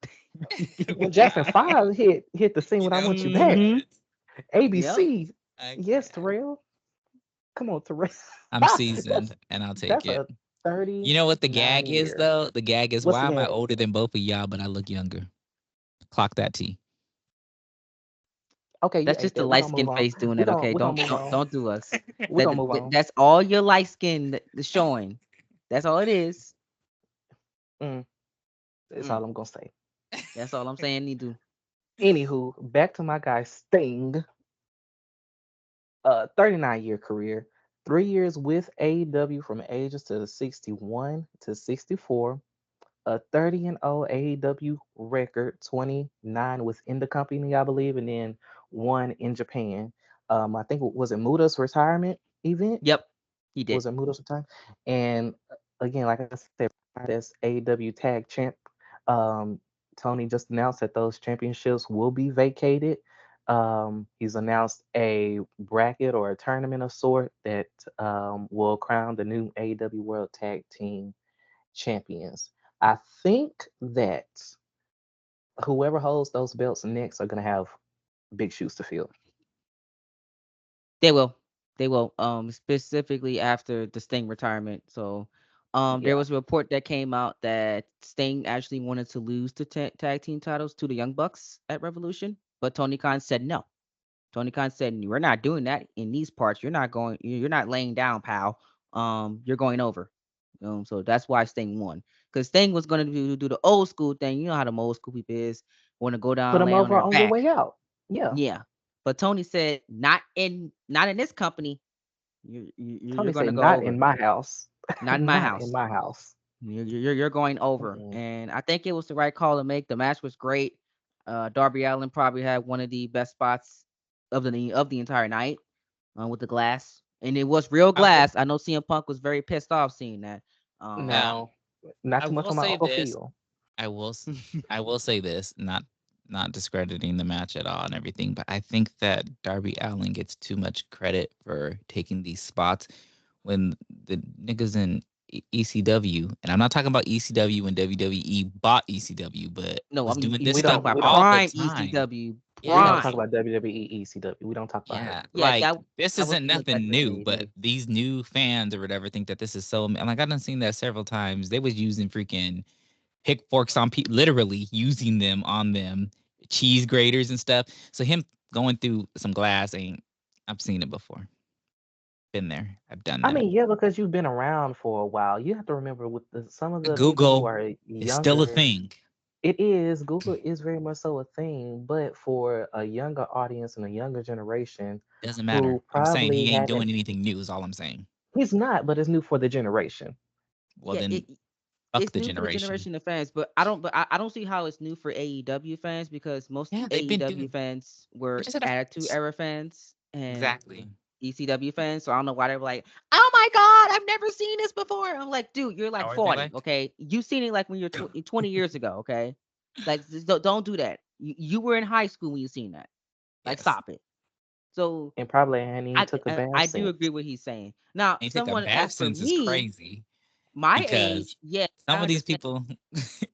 when Jackson 5 hit the scene You when I know Want You Back. Mm-hmm. what? Yep. ABC, I yes, can't. Terrell. Come on, Terayle. I'm that's seasoned, and I'll take that's it. a You know what the 39 gag is, year. though? The gag is, What's why the am I gag? older than both of y'all, but I look younger? Clock that T. Okay, That's yeah, just the we're light gonna move skin on. face doing We're that. gonna Okay, we're gonna don't move don't on. don't do us. We're gonna move on. That's all your light skin that's showing. That's all it is. Mm, that's Mm, all I'm gonna say. that's all I'm saying. Need to. Anywho, back to my guy Sting. 39-year career, 3 years with AEW from ages to 61 to 64, a 30 and 0 AEW record, 29 within the company, I believe, and then one in Japan. I think was it Muda's retirement event? Yep, he did. Was it Muda's retirement? And again, like I said, as AEW tag champ, um, Tony just announced that those championships will be vacated. He's announced a bracket or a tournament of sort that will crown the new AEW World Tag Team champions. I think that whoever holds those belts next are going to have big shoes to fill. They will. They will. Specifically after the Sting retirement. So, there Yeah. was a report that came out that Sting actually wanted to lose the tag team titles to the Young Bucks at Revolution, but Tony Khan said no. Tony Khan said, "We're not doing that in these parts. You're not going. You're not laying down, pal. You're going over." So that's why Sting won. Because Sting was going to do the old school thing. You know how the old school people is. Want to go down Put and them lay on over their on your back. way out. Yeah. Yeah. But Tony said, not in this company. You're Tony going to said, go not over. in my house. Not in my Not in house. my house. You're going over. Mm-mm. And I think it was the right call to make. The match was great. Darby Allin probably had one of the best spots of the entire night, with the glass, and it was real I will. glass. I know CM Punk was very pissed off seeing that. Um, Um, Now, not I too much will on my say Uncle this. Phil. I will. I will say this. Not discrediting the match at all and everything, but I think that Darby Allin gets too much credit for taking these spots when the niggas in ECW, and I'm not talking about ECW when WWE bought ECW, but no, I was mean doing this We we talking stuff don't. about We don't. all the Prime time. ECW, We don't Yeah. talk Prime. about WWE, ECW. We don't talk about her. Yeah, Yeah, like that this that was isn't when nothing Fletcher in new, but AEW. these new fans or whatever think that this is so. I'm like, I done seen that several times. They was using freaking pick forks on people, literally using them on them, cheese graters and stuff. So him going through some glass ain't. I've seen it before. Been there. I've done I that. mean, yeah, because you've been around for a while. You have to remember with some of the people who Google are is still a younger, thing. it is Google is very much so a thing, but for a younger audience and a younger generation Doesn't matter. who I'm saying probably he ain't hadn't, doing anything new. Is all I'm saying. he's not, but it's new for the generation. Well Yeah, then, fuck it's the new for the generation. generation of fans, but I don't see how it's new for AEW fans because most Yeah, they've been AEW doing. fans They were just had a Attitude Era fans and exactly. ECW fans. So I don't know why they were like, "Oh my god, I've never seen this before." I'm like, dude, you're like How are they 40, like? okay? You seen it like when you're 20 years ago, okay? Like, just don't do that. You were in high school when you seen that. Like, Yes. stop it. So And probably hadn't even I took a I, bath I do since. agree with what he's saying. Now, And take a someone bath as for since is me, crazy my because age, yeah, some I of these understand. people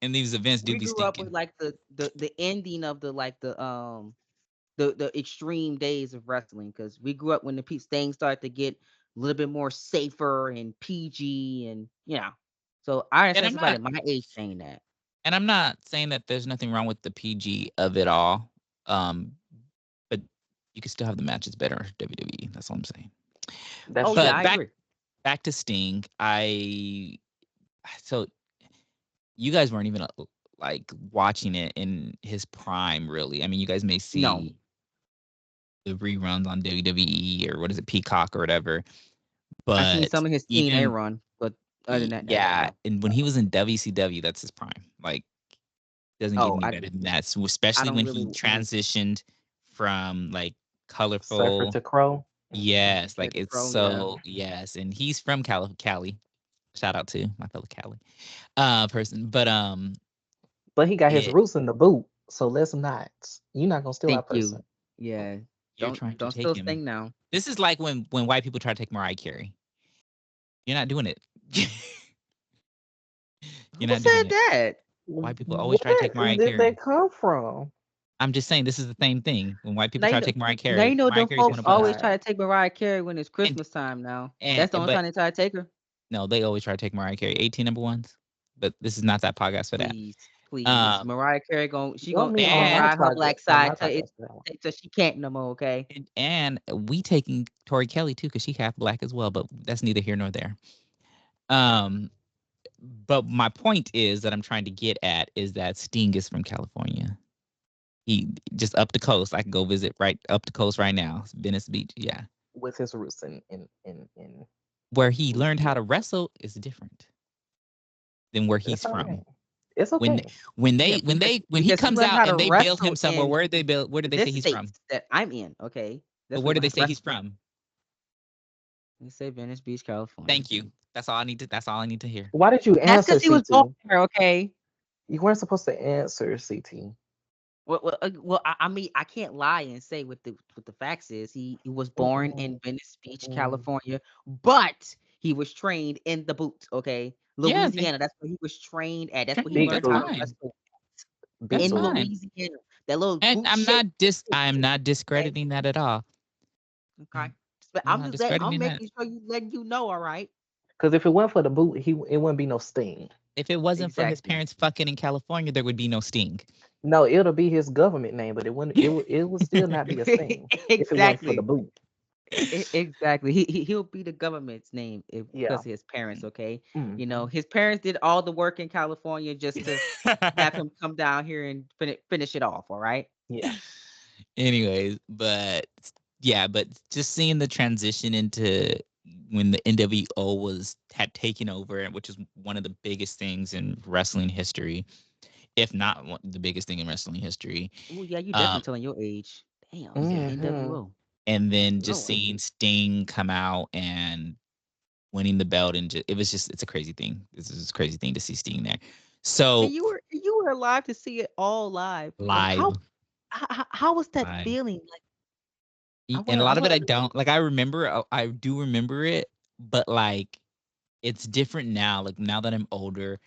in these events do We be grew up with stinking. like the ending of the extreme days of wrestling because we grew up when the things started to get a little bit more safer and PG and So I And understand I'm somebody not my age saying that. and I'm not saying that there's nothing wrong with the PG of it all. Um, but you can still have the matches better in WWE. That's all I'm saying. That's Oh yeah, true. But I back agree. back to Sting. So you guys weren't even like watching it in his prime, really. I mean, you guys may No, see the reruns on WWE or what is it, Peacock or whatever. I seen But some of his TNA even run, but other than that, yeah, no. and when he was in WCW, that's his prime. Like, doesn't get Oh, any better than that. So I especially don't when really. he transitioned from like Surfer colorful, to Crow. Hmm. yes, like Fletcher it's Crow, yeah. so yes, and he's from Cali. Shout out to my fellow Cali person, but But he got his it roots in the boot, so let's not. You're not gonna steal our Thank you. person. Yeah. you're trying to Don't take still him. sting now. This is like when white people try to take Mariah Carey. You're not doing it. You're Who not said doing it. that? White people always try to take Where Mariah did they Carey. come from? I'm just saying this is the same thing. When white people Now try you to know, take Mariah now you Carey, know Mariah them Carey's folks gonna Oh always bust. try God. to take Mariah Carey when it's And Christmas time now. and That's the only but time they try to take her. no, they always try to take Mariah Carey. 18 number ones. But this is not that podcast for that. Please, please. Um Mariah Carey Join me she gonna on my and ride her project black on my side till podcast for that one. till she can't no more, okay? and we taking Tori Kelly too, because she half black as well, but that's neither here nor there. Um, but my point is that I'm trying to get at is that Sting is from California. He just up the coast. I can go visit right up the coast right now. Venice Beach, yeah. With his roots in Where he learned how Louisiana. to wrestle is different than where he's It's all right. from. It's When okay. Yeah, when he because he comes learned out how to and they build wrestle him somewhere, in where did they say this he's state from? that I'm in, okay? But That's where where did they he say he's wrestled. from? They say Venice Beach, California. Thank you. That's all I need to hear. Why did you That's answer, because he was born CT? there, okay? You weren't supposed to answer, CT. I mean, I can't lie and say what the facts is. He was born in Mm-mm, Venice Beach, mm-mm. California, but he was trained in the boot, okay? Yeah, Louisiana, that's where he was trained at. That's where he Big learned that's how boot. to fine. wrestle That's Big in boot. fine. Louisiana. That little And boot shaped boot, I am not okay? discrediting that at all. Okay. But I'm not I'm discrediting that. making sure you letting you know, all right? Because if it weren't for the boot, it wouldn't be no Sting. If it wasn't for his Exactly. parents fucking in California, there would be no Sting. No, it'll be his government name, but it would still not be a Sting if it wasn't for the Exactly. boot. Exactly. He'll be the government's name because Yeah. of his parents. Okay, Mm. his parents did all the work in California just to have him come down here and finish it off. All right. Yeah. Anyways, but yeah, but just seeing the transition into when the NWO had taken over, which is one of the biggest things in wrestling history, if not the biggest thing in wrestling history. Oh yeah, you definitely Um, telling your age. Damn, you said Hmm. NWO. and then just Lord. seeing Sting come out and winning the belt, and it's a crazy thing. This is a crazy thing to see Sting there. And So you were alive to see it all live. Like live, how was that live. feeling? Like And a I lot of it want I don't like. I do remember it, but like it's different now. Like now that I'm older,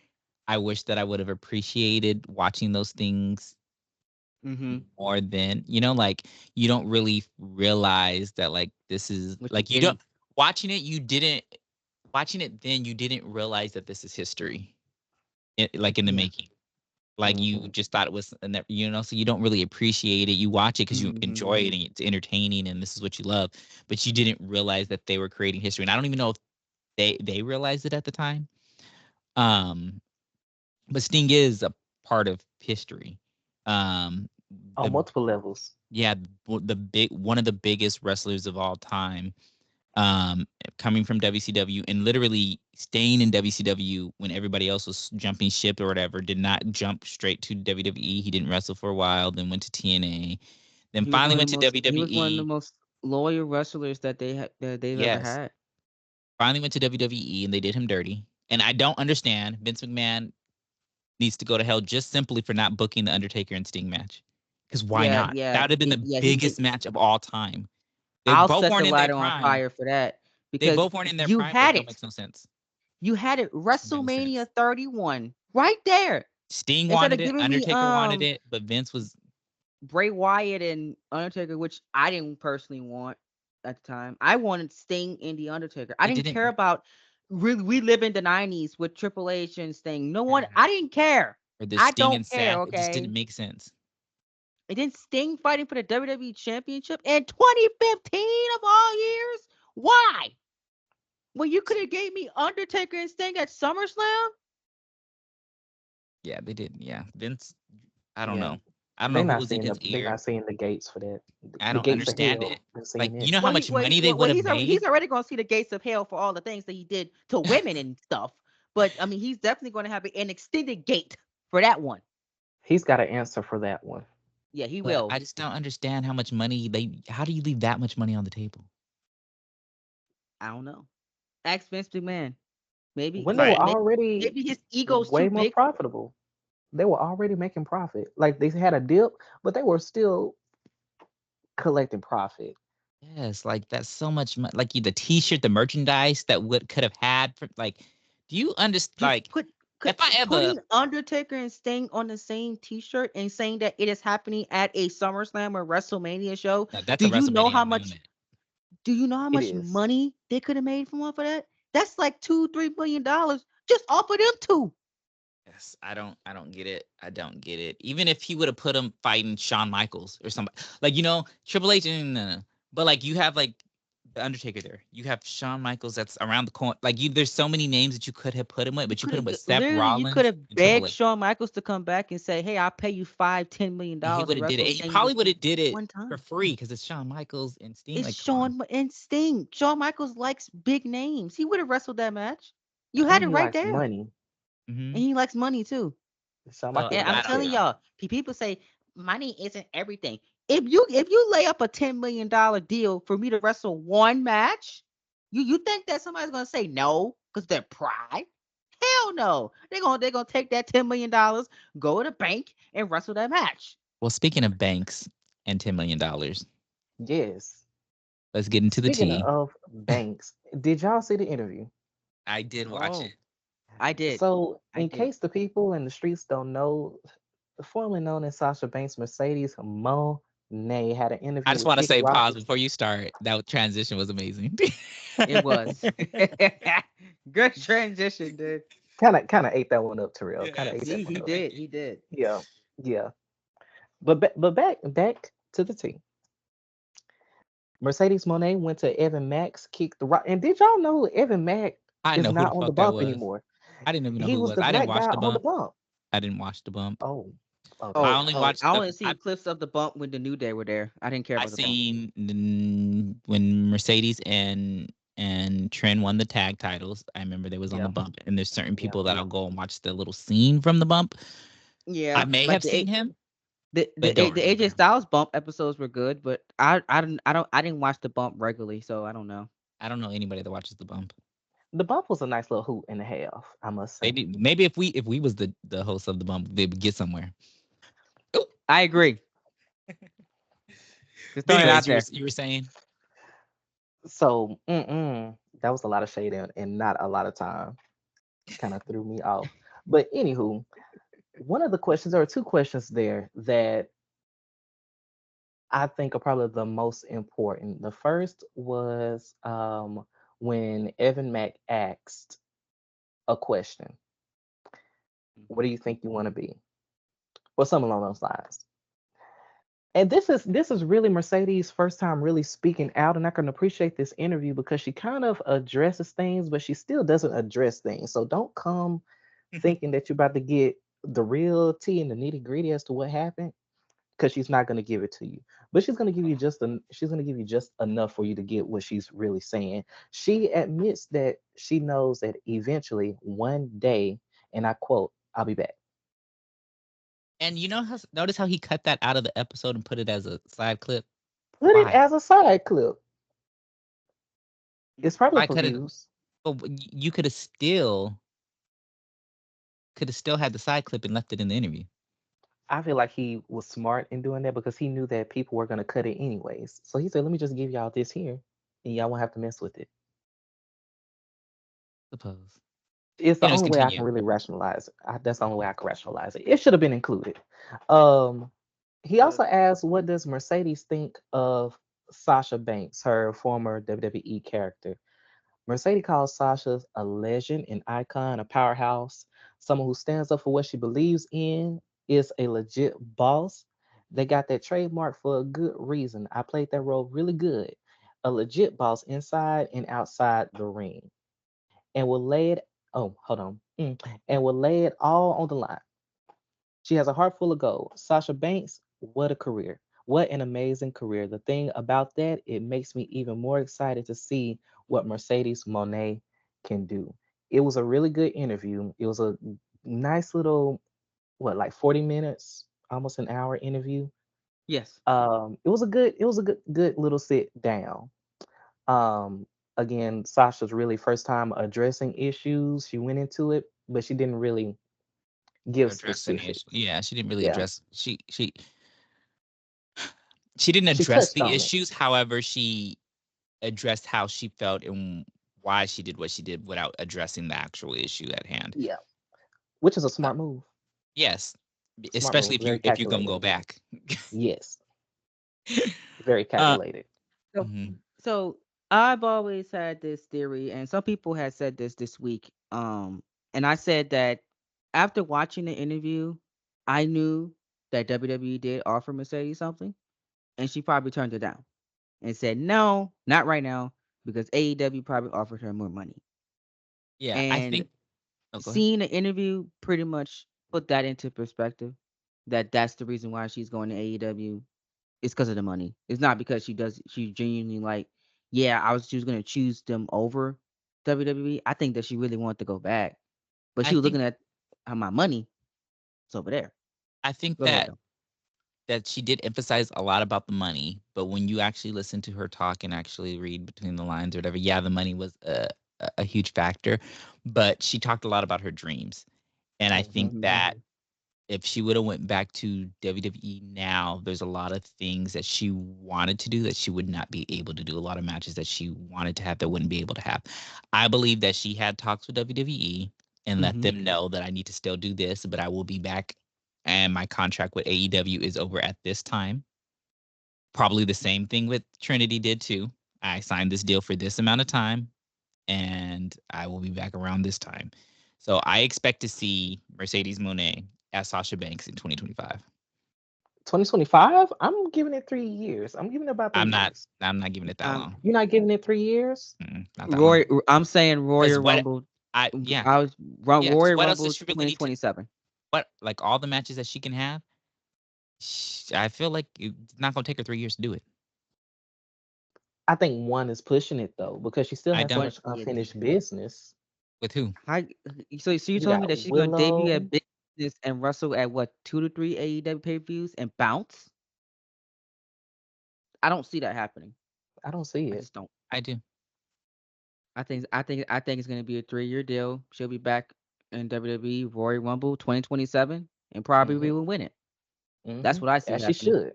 I wish that I would have appreciated watching those things mm-hmm. more than, like you don't really realize that like this is What you're like you don't getting. watching it, you didn't watching it then you didn't realize that this is history. Like in the Yeah. making. Like you Hmm. just thought it was, so you don't really appreciate it. You watch it because you Mm-hmm. enjoy it and it's entertaining and this is what you love, but you didn't realize that they were creating history. And I don't even know if they realized it at the time. Um, but Sting is a part of history. Um, On the multiple levels. yeah, one of the biggest wrestlers of all time. Um, coming from WCW and literally staying in WCW when everybody else was jumping ship or whatever, did not jump straight to WWE. He didn't wrestle for a while, then went to TNA, then He was finally one of the went to most. He was one of the WWE. most loyal wrestlers that they've ever Yes, had. finally went to WWE and they did him dirty. And I don't understand. Vince McMahon needs to go to hell just simply for not booking the Undertaker and Sting match. Because why Yeah, not? yeah, That would have been the yeah. biggest match of all time. They I'll both set the weren't in their lighter on prime. fire for that They because both weren't in their you prime, but it had don't it. make no sense. You had it. No WrestleMania sense. 31, right there. Sting Instead wanted of it, giving me Undertaker wanted it, but Vince was Bray Wyatt and Undertaker, which I didn't personally want at the time. I wanted Sting and the Undertaker. I it didn't didn't care about really we live in the 90s with Triple H and Sting. No one yeah. I didn't care. Or the I Sting don't and care, Seth. It just okay? didn't make sense. And then Sting fighting for the WWE Championship in 2015 of all years? Why? Well, you could have gave me Undertaker and Sting at SummerSlam? Yeah, they didn't. Yeah. Vince, I don't Yeah. know. I don't know who was in his They ear. not seeing the gates for that. I The don't gates of understand it. hell. They're Like, seeing you it. know how much money they would have He's made? already going to see the gates of hell for all the things that he did to women and stuff. But I mean, he's definitely going to have an extended gate for that one. He's got an answer for that one. Yeah, he But will. I just don't understand how much money how do you leave that much money on the table? I don't know. Ask Vince McMahon. Maybe When they he were But already maybe his ego's way too more big. profitable. They were already making profit. Like they had a dip, but they were still collecting profit. yes, like that's so much like the t-shirt, the merchandise that would could have had for like do you understand Just like put. If I ever, Putting Undertaker and Sting on the same T-shirt and saying that it is happening at a SummerSlam or WrestleMania show, that's do a you know WrestleMania how I'm doing much? it. Do you know how It much is. money they could have made from off of that? That's like $2-3 million just off of them two. Yes, I don't get it. I don't get it. Even if he would have put him fighting Shawn Michaels or somebody, like Triple H, no. But like you have like the Undertaker there. You have Shawn Michaels that's around the corner. Like there's so many names that you could have put him with, You but you could put him have with Seth literally, you could Rollins have and Triple begged H. Shawn Michaels to come back and say, "Hey, I'll pay you $5-10 million And he to would have did wrestle it. He Sting probably this would have did it one for time." free because it's Shawn Michaels and Sting. It's Like, come on. Shawn and Sting. Shawn Michaels likes big names. He would have wrestled that match. You Yeah. had And it he right likes there, money. Mm-hmm. and he likes money too. Shawn So Michaels And I'm got I don't telling chips. know. y'all, people say money isn't everything. If you lay up a $10 million deal for me to wrestle one match, you think that somebody's gonna say no because they're pride? Hell no. They're gonna take that $10 million, go to the bank, and wrestle that match. Well, speaking of banks and $10 million, Yes. let's get into the Speaking tea. of banks, did y'all see the interview? I did watch Oh, it. I did. So, I in did. case the people in the streets don't know, formerly known as Sasha Banks, Mercedes Monet had an I interview just with want to Kid say Rock. pause before you start. That transition was amazing. It was. Good transition, dude. Kind of ate that one up, Terrell. Kind of ate Yes, that He one up. thank did. you. He did. Yeah, yeah. But back to the team. Mercedes Monet went to Evan Max, kicked the rock. And did y'all know Evan Max I is know who the not on the fuck that bump was. anymore? I didn't even know He who it was was. the I didn't black watch guy the on the bump. bump. I didn't watch the bump. Oh, I okay. Oh, only oh, watched I the. only seen clips of the bump when the New Day were there. I didn't care I about the bump. seen when Mercedes and Trent won the tag titles. I remember they was on the Yeah, bump, and there's certain yeah, people that yeah. I'll go and watch the little scene from the bump. I Yeah, may like have seen him, the but don't the AJ remember. Styles bump episodes were good, but I didn't watch the bump regularly, so I don't know. I don't know anybody that watches the bump. The bump was a nice little hoot and a half, I must say. Maybe if we was the host of the bump, they would get somewhere. Oh, I agree. Just but throwing it anyways, out you were there. you were saying So, that was a lot of shade and not a lot of time. Kind of threw me off. But anywho, one of the questions, there were two questions there that I think are probably the most important. The first was when Evan Mack asked a question, what do you think you want to be? Or something along those lines. And this is really Mercedes' first time really speaking out, and I can appreciate this interview because she kind of addresses things, but she still doesn't address things. So don't come thinking that you're about to get the real tea and the nitty gritty as to what happened, because she's not going to give it to you. But she's going to give you just enough for you to get what she's really saying. She admits that she knows that eventually one day, and I quote, "I'll be back." and notice how he cut that out of the episode and put it as a side clip. Put it Why? as a side clip. It's probably Why for cut it? views. But you could have still had the side clip and left it in the interview. I feel like he was smart in doing that because he knew that people were going to cut it anyways. So he said, "Let me just give y'all this here, and y'all won't have to mess with it." Suppose. It's the Anyways, only way I continue. can really rationalize it. That's the only way I can rationalize it. It should have been included. Um, he Uh, also asked, "What does Mercedes think of Sasha Banks, her former WWE character?" Mercedes calls Sasha a legend, an icon, a powerhouse, someone who stands up for what she believes in, is a legit boss. They got that trademark for a good reason. I played that role really good. A legit boss inside and outside the ring. And will lay it, oh, hold on. And will lay it all on the line. She has a heart full of gold. Sasha Banks, what a career. What an amazing career. The thing about that, it makes me even more excited to see what Mercedes Monet can do. It was a really good interview. It was a nice little, like 40 minutes, almost an hour interview. yes. It was a good little sit down. Um, Again, Sasha's really first time addressing issues. She went into it, but she didn't really give Address any issue. specifics. Yeah, she didn't really Yeah, address. She didn't she address touched the on it. issues. However, she addressed how she felt and why she did what she did without addressing the actual issue at hand. Yeah. which is a Uh, smart move. yes, Smart especially move, very if you're gonna calculated. go back. Yes, very uh, calculated. So, mhm. so I've always had this theory, and some people had said this week. And I said that after watching the interview, I knew that WWE did offer Mercedes something, and she probably turned it down and said no, not right now, because AEW probably offered her more money. Yeah, I And think. Oh, go ahead. seeing the interview pretty much put that into perspective. That's the reason why she's going to AEW. It's because of the money. It's not because she genuinely like, yeah, she was gonna choose them over WWE. I think that she really wanted to go back, but I she was think looking at how my money is over there. I think Go ahead though. that she did emphasize a lot about the money, but when you actually listen to her talk and actually read between the lines or whatever, yeah, the money was a huge factor, but she talked a lot about her dreams. And I think Hmm. Hmm. that if she would have went back to WWE now, there's a lot of things that she wanted to do that she would not be able to do. A lot of matches that she wanted to have that wouldn't be able to have. I believe that she had talks with WWE and let Hmm. them know that I need to still do this, but I will be back and my contract with AEW is over at this time. Probably the same thing with Trinity did too. I signed this deal for this amount of time and I will be back around this time. So I expect to see Mercedes Moné as Sasha Banks in 2025. 2025. I'm giving it 3 years. I'm giving it about three I'm not years. I'm not giving it that Um, long. You're not giving it 3 years? Not that long. Roy, I'm saying Because Royal what Rumble. I yeah I was because Royal what else does Rumble she really need to 2027. what like all the matches that she can have? I feel like it's not gonna take her 3 years to do it. I think one is pushing it though, because she still I has so don't. One, much yeah. unfinished business. With who? How, so you You telling me got that she's gonna debut Willow. at business and wrestle at what 2 to 3 AEW pay-per-views and bounce? I don't see that happening. I don't see I it. just don't. I do. I think it's gonna be a 3-year deal. She'll be back in WWE Royal Rumble 2027, and probably we Hmm. will win it. That's Hmm. what I see As she happening. should.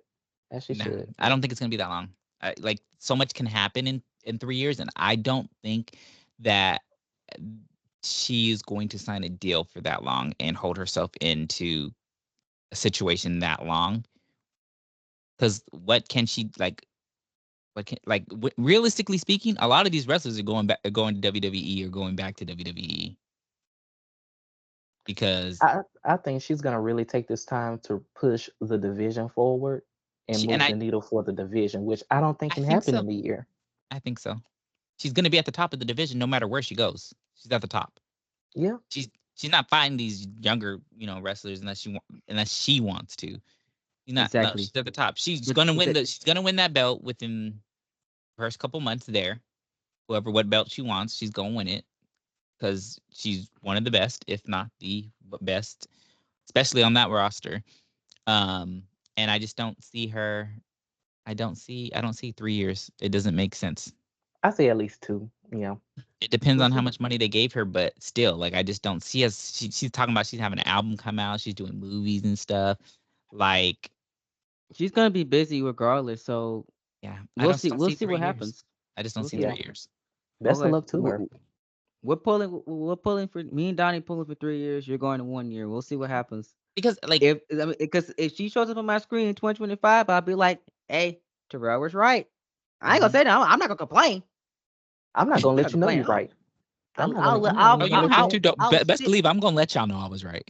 As she Nah, should. I don't think it's gonna be that long. Like so much can happen in 3 years, and I don't think that she is going to sign a deal for that long and hold herself into a situation that long. Because what can she like? What can like realistically speaking, a lot of these wrestlers are going to WWE or going back to WWE because I think she's gonna really take this time to push the division forward and she and move the needle for the division, which I don't think I can think happen so. in a year. I think so. She's gonna be at the top of the division no matter where she goes. She's at the top. Yeah. She's she's not fighting these younger, wrestlers unless she wants to. She's not no, Exactly. she's at the top. She's But gonna win the, the she's gonna win that belt within the first couple months there. Whoever what belt she wants, she's gonna win it because she's one of the best, if not the best, especially on that roster. Um, and I just don't see her. I don't see 3 years. It doesn't make sense. I say at least two. Yeah. It depends we'll on how see. much money they gave her, but still, like I just don't see us. She's talking about she's having an album come out. She's doing movies and stuff. Like, She's gonna be busy regardless. So yeah, I we'll just see. don't We'll see see three what years. happens. I just don't We'll see see. Yeah. 3 years. Best of Okay. luck to her. We're pulling. We're pulling for me and Donnie pulling for 3 years. You're going to 1 year. We'll see what happens. Because like Because if she shows up on my screen in 2025, I'll be like, hey, Terrell was right. I ain't gonna Hmm. say that. I'm not gonna complain. I'm not gonna I'm not let gonna you know complain. you're right. I'll oh, I'm you gonna don't let you have I'll to. know. Don't, I'll best sit. believe I'm gonna let y'all know I was right.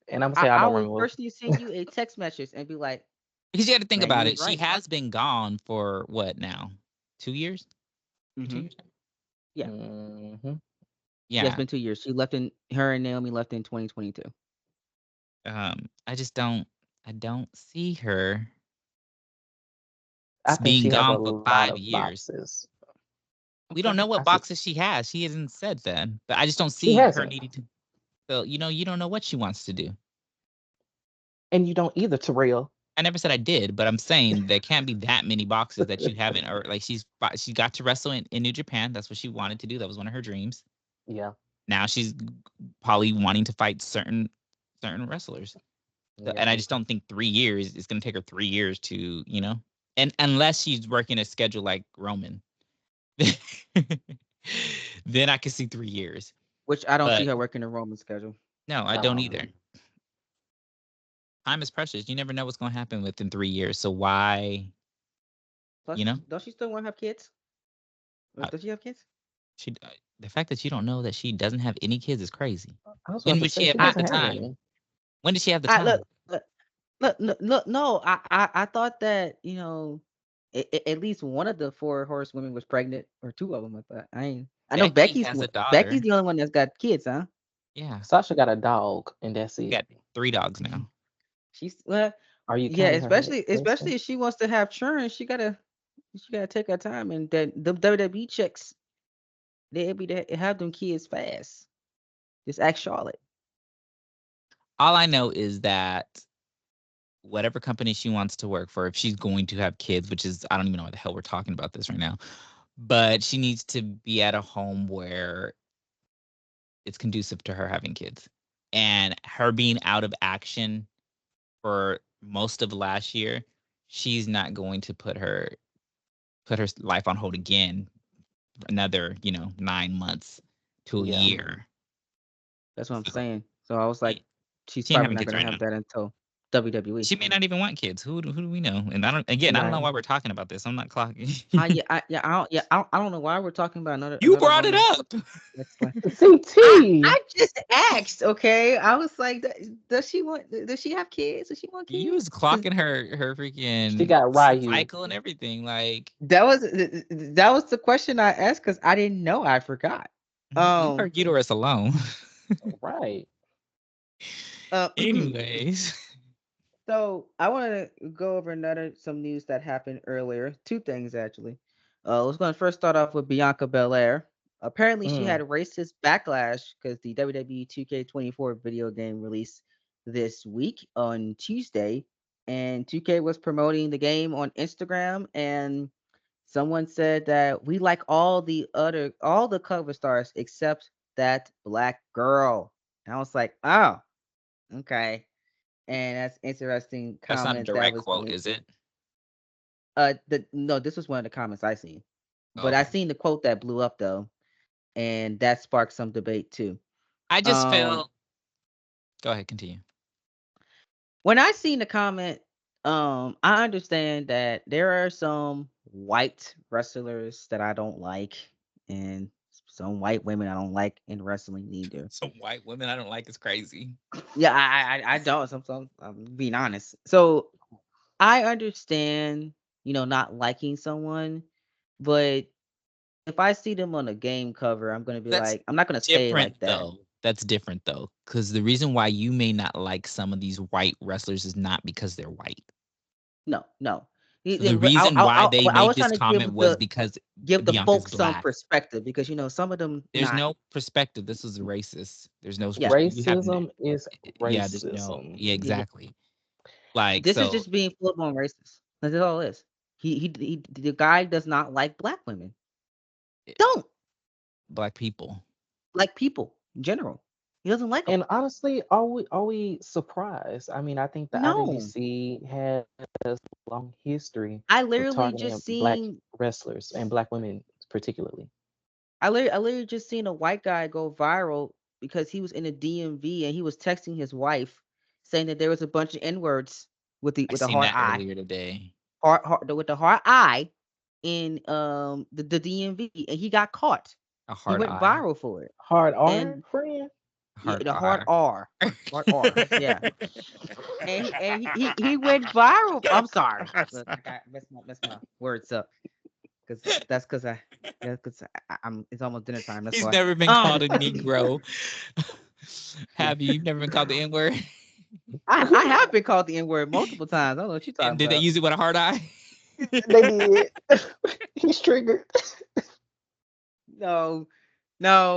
And I'm gonna say I I don't will remember. personally send you a text message and be like, Because you got to think man, you about was it. She right. has been gone for what now? 2 years? For Mm-hmm. 2 years? Yeah. Hmm. Yeah, it's Yeah. been 2 years. Her and Naomi left in 2022. I just don't. I don't see her I think being she has a gone for lot five of years. boxes. We don't Okay. know I what see. boxes she has. She hasn't said that. But I just don't She see her hasn't, needing to. So, you don't know what she wants to do. and you don't either, Terrell. I never said I did, but I'm saying there can't be that many boxes that you haven't, or like she got to wrestle in New Japan. That's what she wanted to do. That was one of her dreams. Yeah. Now she's probably wanting to fight certain wrestlers. So, Yeah. and I just don't think 3 years is going to take her 3 years to, and unless she's working a schedule like Roman, then I can see 3 years. Which I don't see But her working the Roman schedule. No, I don't either. Time is precious. You never know what's going to happen within 3 years. So why, Plus, you know? don't she still want to have kids? Uh, Does she have kids? she the fact that you don't know that she doesn't have any kids is crazy. I was When about to would say she she have had the doesn't have time? any. When did she have the I look, time? look, no. I thought that at least one of the four horsewomen was pregnant, or two of them. I thought. I know Becky Becky's has a Becky's daughter. the only one that's got kids, huh? Yeah. Sasha got a dog, and that's We it. got 3 dogs now. She's Are you yeah. counting her Especially husband? if she wants to have children, she gotta take her time, and then the WWE checks they be to have them kids fast. Just ask Charlotte. All I know is that whatever company she wants to work for, if she's going to have kids, which is, I don't even know what the hell we're talking about this right now, but she needs to be at a home where it's conducive to her having kids. And her being out of action for most of last year, she's not going to put her life on hold again another, 9 months to a Yeah. year. That's what I'm So saying. So I was like, she, she's she ain't probably having not kids gonna right now. have that until WWE. She may not even want kids. Who do we know? And I don't know Right. why we're talking about this. I'm not clocking. I don't know why we're talking about You another brought it woman. up. That's why. CT. I just asked, okay? I was like, does she have kids? Does she want You kids? was 'Cause clocking her She freaking got Ryu. cycle and everything. Like, that was the question I asked because I didn't know. I forgot. leave her Um. uterus alone. Right. Uh. Anyways, So I want to go over some news that happened earlier. Two things actually. Let's going to first start off with Bianca Belair. Apparently, she had Mm. racist backlash because the WWE 2K24 video game released this week on Tuesday, and 2K was promoting the game on Instagram, and someone said that we like all the cover stars except that black girl. And I was like, oh, okay. And that's interesting that's not a comment that direct was quote, made. is it? No, this was one of the comments I seen, Oh, but I okay. seen the quote that blew up though, and that sparked some debate too. I just Um, felt. Go ahead, continue. when I seen the comment, I understand that there are some white wrestlers that I don't like, and some white women I don't like in wrestling either. Some white women I don't like is crazy. Yeah, I don't. Some I'm being honest. So I understand, not liking someone, but if I see them on a game cover, I'm gonna be That's like, I'm not gonna say it different like that. though. That's different though, because the reason why you may not like some of these white wrestlers is not because they're white. No, no. So the reason why they But I made was this trying to comment was because give the Bianca's folks some black. perspective because some of them There's not. no perspective. This was racist. There's no Yeah, you have Racism is yeah, there's no racism. yeah, yeah. exactly. Like, This is so just being full blown racist. That's all it is. The guy does not like black women. eh, Don't black people. like people in general. He doesn't like them. And honestly, are we surprised? I mean, I think the No, IWC has a long history I of literally targeting just black seen wrestlers and black women particularly. I literally just seen a white guy go viral because he was in a DMV and he was texting his wife saying that there was a bunch of N words with I the seen hard that I, earlier today. with the hard I in the DMV, and he got caught. A He hard went eye, viral for it, Hard R, and friend. a yeah, hard the hard R. R, hard R, yeah, and he went viral. I'm sorry, look, I got mess my words up because I'm it's almost dinner time. That's He's why. never been called a Negro. Have you? You've never been called the N word? I have been called the N word multiple times. I don't know what you're talking And did they about. use it with a hard eye? They did. He's triggered. No,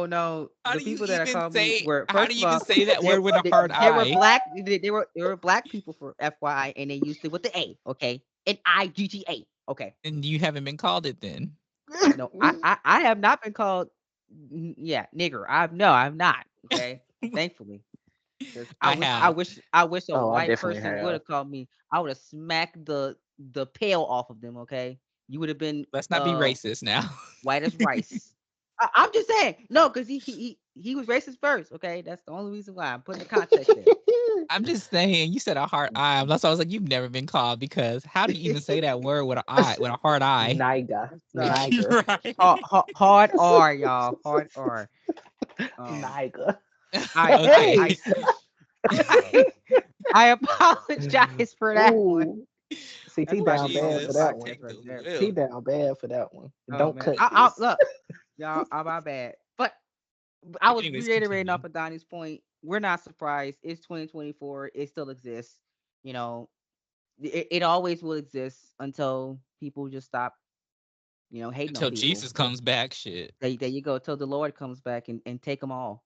no. How The do you people that are even called me say? were How do first of you even all say that word with a hard they were eye? black. They were black people for FYI, and they used it with the A. Okay, NIGGA. Okay. And you haven't been called it then. No, I have not been called. Yeah, nigger. I've not. Okay, thankfully. Because I have. I wish a Oh, I white definitely person would have. have called me. I would have smacked the pail off of them. Okay, you would have been Let's not be racist now. white as rice. I'm just saying, no, because he was racist first. Okay, that's the only reason why I'm putting the context there. I'm just saying, you said a hard eye. That's why I was like, you've never been called, because how do you even say that word with an eye, with a hard eye? Niger. I'm sorry. Niger. Right. Hard R, y'all. Hard R. Niger. I Okay. I apologize for that one. Ooh. See, That's T why I down do my own bad for Jesus, that podcast one. take right the there. T wheel. down bad for that one. Oh Don't man, cut I this. look, y'all. My bad. But I was Anyways, reiterating continue. off of Donnie's point. We're not surprised. It's 2024. It still exists. You know, it always will exist until people just stop, hating on Until people. Jesus comes back, shit. There you go. Till the Lord comes back and take them all.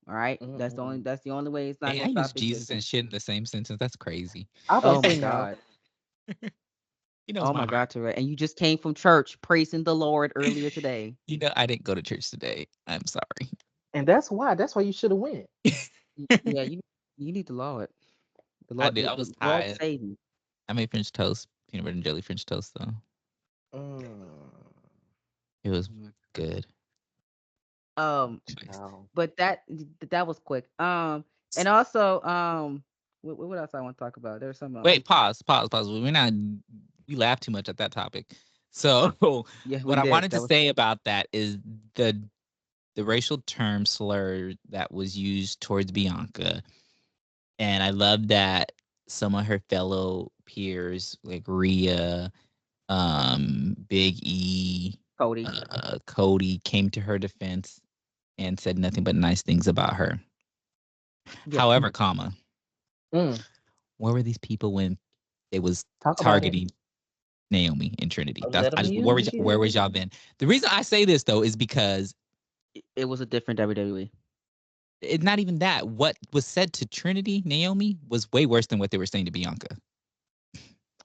All right. Mm-mm. That's the only way it's not Hey, I gonna use stop Jesus and existing. shit in the same sentence. That's crazy. I was about Oh to my say now. God. He knows Oh my my heart. God, Terayle. And you just came from church praising the Lord earlier today. You know, I didn't go to church today. I'm sorry. And that's why. That's why you should have went. Yeah, you need the Lord. The I Lord, did. I was the Lord tired. save you. I made French toast, peanut butter and jelly French toast, though. Mm, It was Oh my good. Um, Nice. no. but that was quick. And also, what else I want to talk about? There's some Wait, pause. We're not. We laughed too much at that topic. So, yeah, what we I did. wanted to That was say about that is the the racial term slur that was used towards Bianca, and I love that some of her fellow peers like Rhea, Big E, Cody. Cody came to her defense and said nothing but nice things about her. Yeah. However, comma, Mm, where were these people when they was talk about it. targeting Naomi and Trinity? That's Let I them just use where you. was y'all then? The reason I say this though is because It was a different WWE. it's not even that. What was said to Trinity, Naomi, was way worse than what they were saying to Bianca.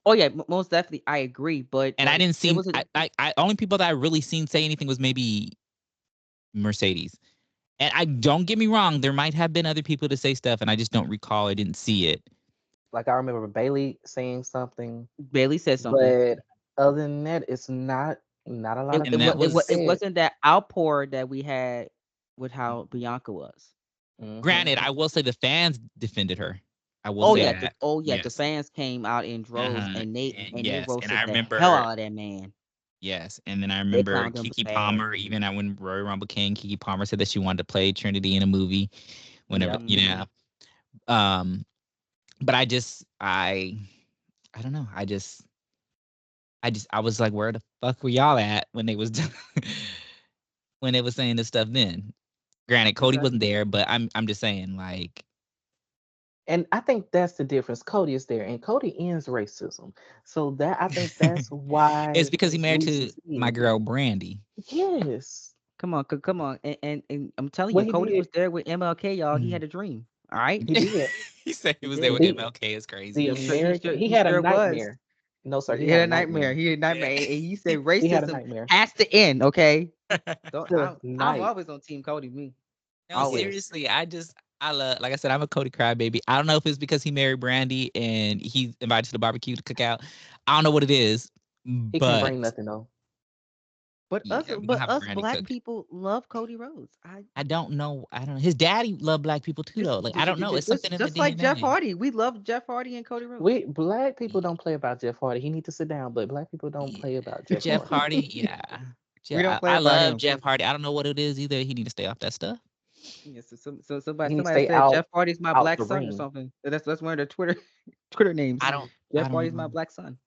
Oh yeah, most definitely, I agree. But And I didn't it see was a I only people that I really seen say anything was maybe Mercedes. And I don't get me wrong, there might have been other people to say stuff, and I just don't recall. I didn't see it. Like I remember Bailey saying something, Bailey said something. but other than that, it's not a lot of And things that being was It said. wasn't that outpour that we had with how Bianca was. Hmm. granted. I will say the fans defended her. I will Oh say yeah, Yeah, that. the Yes. fans came out in droves Uh-huh. And and they yes. And roasted I the hell remember, out of that man. yes. And then I They remember clowned him Kiki bad. Palmer, even when Royal Rumble came, Kiki Palmer said that she wanted to play Trinity in a movie whenever, yep. Hmm. Um, but I don't know. I was like, where the fuck were y'all at when they was when they was saying this stuff then? Granted, Cody wasn't Exactly. there, but I'm just saying, like, And I think that's the difference. Cody is there, and Cody ends racism. So that I think that's it's why because he married we to my see. girl Brandy. Yes, Come on, and I'm telling you, what he Cody did, was there with MLK, y'all. He Mm. had a dream. All right, he did. He said he he was there did. with The MLK. It's the crazy. American. He He had a sure was. nightmare. No, sir, he He had had a a nightmare. nightmare. He had a Yeah. nightmare, and he said He had a racism nightmare. has to end. Okay, don't. The I'm night. always on Team Cody. Me No, always. seriously, I love, like I said, I'm a Cody crybaby. I don't know if it's because he married Brandy and he's invited to the barbecue to cook out. I don't know what it is, He can't but bring nothing though. yeah, we're gonna But have us Brandy black cook. people love Cody Rhodes. I don't know. I don't know. His daddy loved black people too, though. Like, I don't know. It's something in the Just like Jeff DNA. Hardy, we love Jeff Hardy and Cody Rhodes. We black people Yeah. don't play about Jeff Hardy. He need to sit down, but black people don't Yeah. play about Jeff Jeff Hardy. Hardy, yeah. We don't play I about love him. Jeff Hardy. I don't know what it is either. He need to stay off that stuff. Yes, He needs to somebody stay said Jeff out Hardy's my out black the son or ring. something. That's one of their Twitter Twitter names. I Jeff don't Hardy's know. my black son.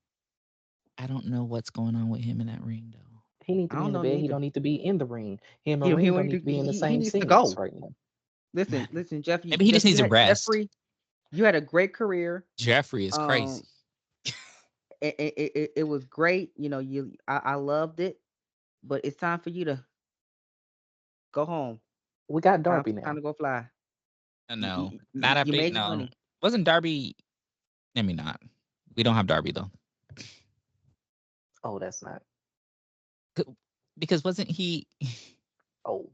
I don't know what's going on with him in that ring though. He need to I be don't in the know bed. He neither. don't need to be in the ring. Him and He Ring don't don't need need to, to be in the he same needs to sentence go. right now. Listen, Jeff. Maybe he just needs You a had rest. Jeffrey. You had a great career. Jeffrey is Um, crazy. it was great. I loved it. But it's time for you to go home. We got Darby Time now. to go fly. No, not You after. made your No, money. wasn't Darby? I mean, not. We don't have Darby though. Oh, that's not. C- Because wasn't he? Oh,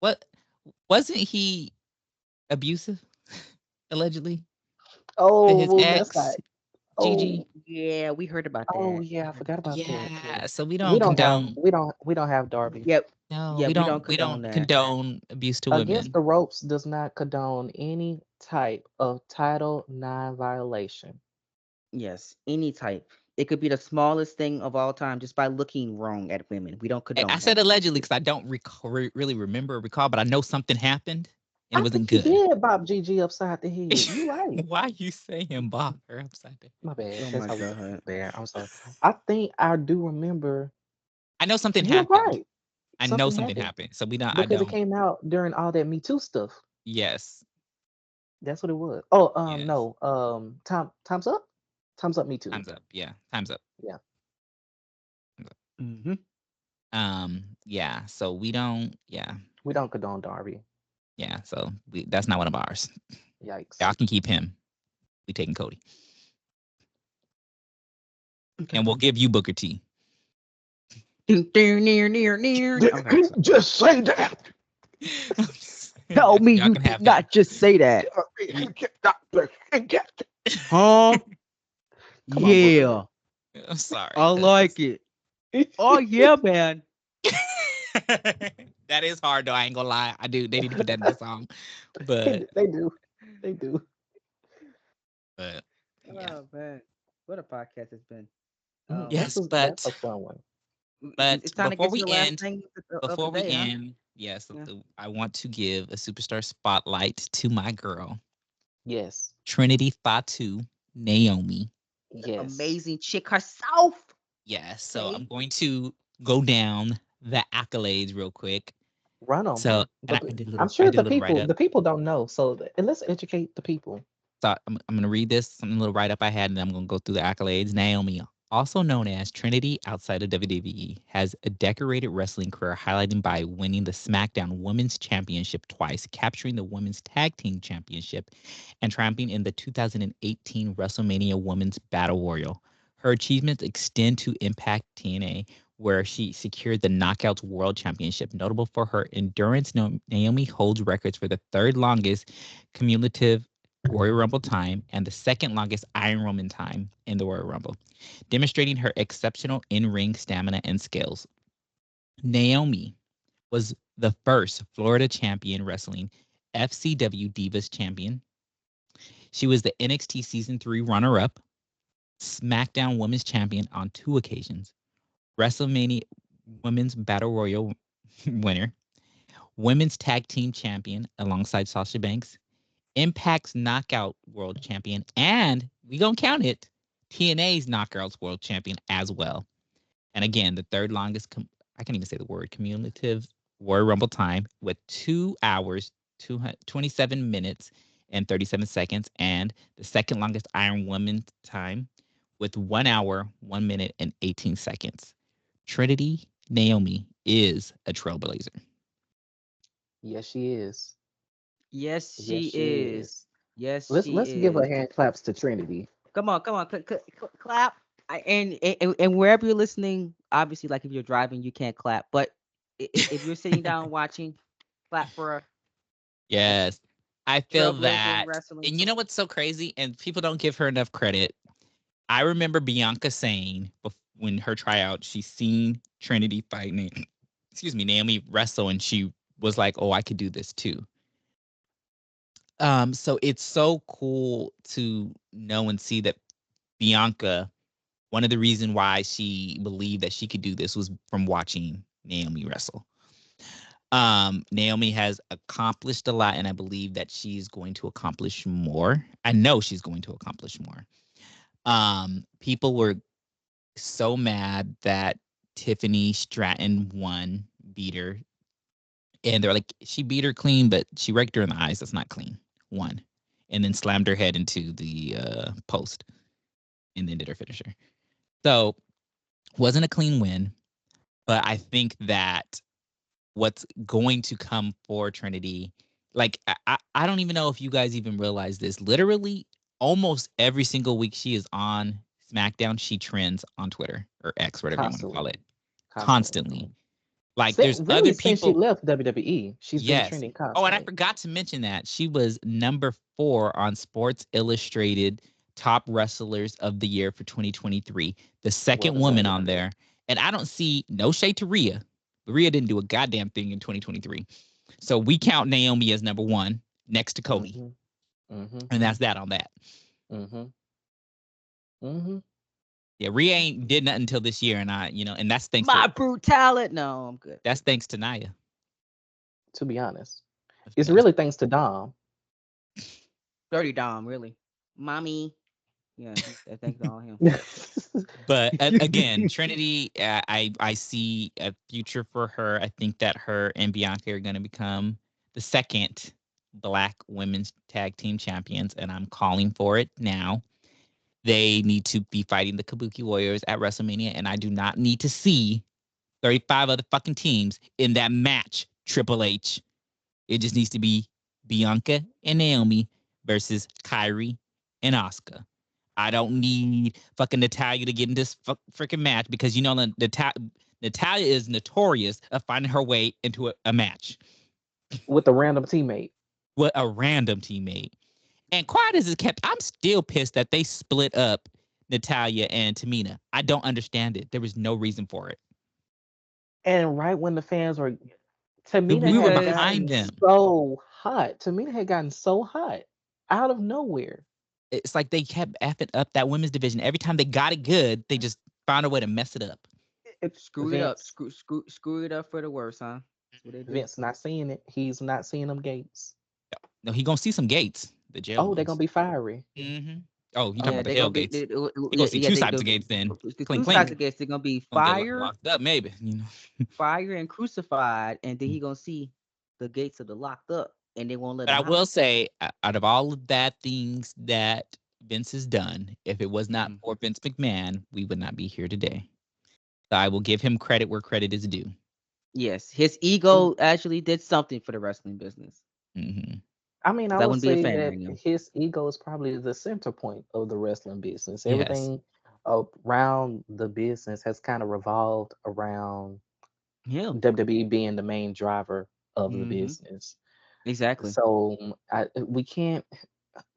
What wasn't he abusive? Allegedly to his oh, that's not. ex, Gigi. Oh, Yeah, we heard about Oh that. yeah, I forgot about that. Yeah, so we We don't don't have condone. Darby. Yep. No, Yeah, we we don't don't. We condone don't that. condone abuse to Against women. the Ropes does not condone any type of Title IX violation. Yes, any type. It could be the smallest thing of all time just by looking wrong at women. We don't I condone said that. allegedly because I don't really recall, but I know something happened and it I wasn't think he good. did bop Gigi upside the head. You right. Why you saying Bob her upside down? My bad. Oh That's my how we god. there. I'm sorry. I think I do remember. I know something You're happened. right. I know Something something happened happened. So we don't. I because it don't. came out during all that Me Too stuff. Yes. That's what it was. Oh, Yes. no. Time's up. Time's up. Me Too. Time's up. Yeah. Time's up. Yeah. Hmm. Yeah. So we don't. Yeah. We don't condone Darby. Yeah. So that's not one of ours. Yikes. Y'all can keep him. We taking Cody, Okay. and we'll give you Booker T. Near. Okay. Just say that. Tell me Y'all you can did have him. not just say that. Huh? Come on, Yeah. I'm sorry. I like it. Oh yeah, man. That is hard though. I ain't gonna lie. I do. They need to put that in the song. But They do. They do. yeah. Oh man. What a podcast it's been. Yes, That's a fun one. but It's time to before get to we the last end, thing of the day, huh? yes, Yeah. I want to give a superstar spotlight to my girl, Yes. Trinity Fatu Naomi. Yes. Amazing chick herself. Yes, so Okay. I'm going to go down the accolades real quick. Run them. So, and But I I'm I sure did a little write up. the people don't know. So and let's educate the people. So I'm going to read this, some little write up I had, and then I'm going to go through the accolades. Naomi, also known as Trinity outside of WWE, has a decorated wrestling career highlighted by winning the SmackDown Women's Championship twice, capturing the Women's Tag Team Championship, and triumphing in the 2018 WrestleMania Women's Battle Royal. Her achievements extend to Impact TNA, where she secured the Knockouts World Championship. Notable for her endurance, Naomi holds records for the third longest cumulative Royal Rumble time and the second longest Iron Woman time in the Royal Rumble, demonstrating her exceptional in-ring stamina and skills. Naomi was the first Florida Champion Wrestling FCW Divas Champion. She was the NXT Season 3 runner-up, SmackDown Women's Champion on 2 occasions, WrestleMania Women's Battle Royal winner, Women's Tag Team Champion alongside Sasha Banks, Impact's Knockout World Champion, and we gonna count it, TNA's Knockouts World Champion as well. And again, the third longest, I can't even say the word, cumulative Royal Rumble time with 2 hours, 27 minutes, and 37 seconds, and the second longest Iron Woman time with 1 hour, 1 minute, and 18 seconds. Trinity Naomi is a trailblazer. Yes, she is. Yes, Yes, she she is. is. Yes, Let's she give her is. hand claps to Trinity. Come on, clap. And wherever you're listening, obviously, like if you're driving, you can't clap. But if you're sitting down watching, clap for a Yes, I feel trailblazer in that. wrestling. And you know what's so crazy? And people don't give her enough credit. I remember Bianca saying when her tryout, she seen Trinity fighting, excuse me, Naomi wrestle, and she was like, "Oh, I could do this too." So it's so cool to know and see that Bianca, one of the reasons why she believed that she could do this was from watching Naomi wrestle. Naomi has accomplished a lot, and I believe that she's going to accomplish more. I know she's going to accomplish more. People were so mad that Tiffany Stratton beat her. And they're like, she beat her clean, but she raked her in the eyes. That's not clean. One. And then slammed her head into the post and then did her finisher. So wasn't a clean win, but I think that what's going to come for Trinity, like I don't even know if you guys even realize this. Literally, almost every single week she is on SmackDown, she trends on Twitter or X, whatever you want to call Constantly. it, constantly. Constantly. Like there's other Really, since she people. left WWE, she's been Yes. trending Oh, and I constantly. forgot to mention that she was number 4 on Sports Illustrated top wrestlers of the year for 2023. The second Well woman deserved. on there. And I don't see no shade to Rhea. Rhea didn't do a goddamn thing in 2023. So we count Naomi as number one next to Cody. And that's that on that. Yeah, Rhea ain't did nothing until this year, and and that's thanks My to brutality. No, I'm good. that's thanks to Nia. To be honest, Let's it's be honest. really thanks to Dom. Dirty Dom, really. Mommy. Yeah, thanks to all him. But again, Trinity, I see a future for her. I think that her and Bianca are going to become the second Black women's tag team champions, and I'm calling for it now. They need to be fighting the Kabuki Warriors at WrestleMania, and I do not need to see 35 other fucking teams in that match, Triple H. It just needs to be Bianca and Naomi versus Kyrie and Asuka. I don't need fucking Natalya to get in this freaking match because Natalya is notorious of finding her way into a match With a random teammate. with a random teammate. And quiet as it kept, I'm still pissed that they split up Natalya and Tamina. I don't understand it. There was no reason for it. And right when the fans were, Tamina We were had behind gotten them. so hot. Tamina had gotten so hot out of nowhere. It's like they kept effing up that women's division. Every time they got it good, they just found a way to mess it up. Screw it up. Screw it up for the worse, huh? That's what they do. Vince not seeing it. He's not seeing them gates. No, he gonna see some gates. The jail. Oh, they're gonna be fiery. Mm-hmm. Oh, you talking Yeah, about the they're hell gonna be. gates? They, You gonna see two types of gates then. The Clink two types clink. of gates. They're gonna be Gonna get fire, locked up, maybe. fire, and crucified, and then he gonna see the gates of the locked up, and they won't let But him I out. will say, out of all of that things that Vince has done, if it was not for Vince McMahon, we would not be here today. So I will give him credit where credit is due. Yes, his ego actually did something for the wrestling business. Mm-hmm. I mean, I I would wouldn't be a say fan that right now. his ego is probably the center point of the wrestling business. Yes. Everything around the business has kind of revolved around Him. WWE being the main driver of the Mhm. business. Exactly. So we can't.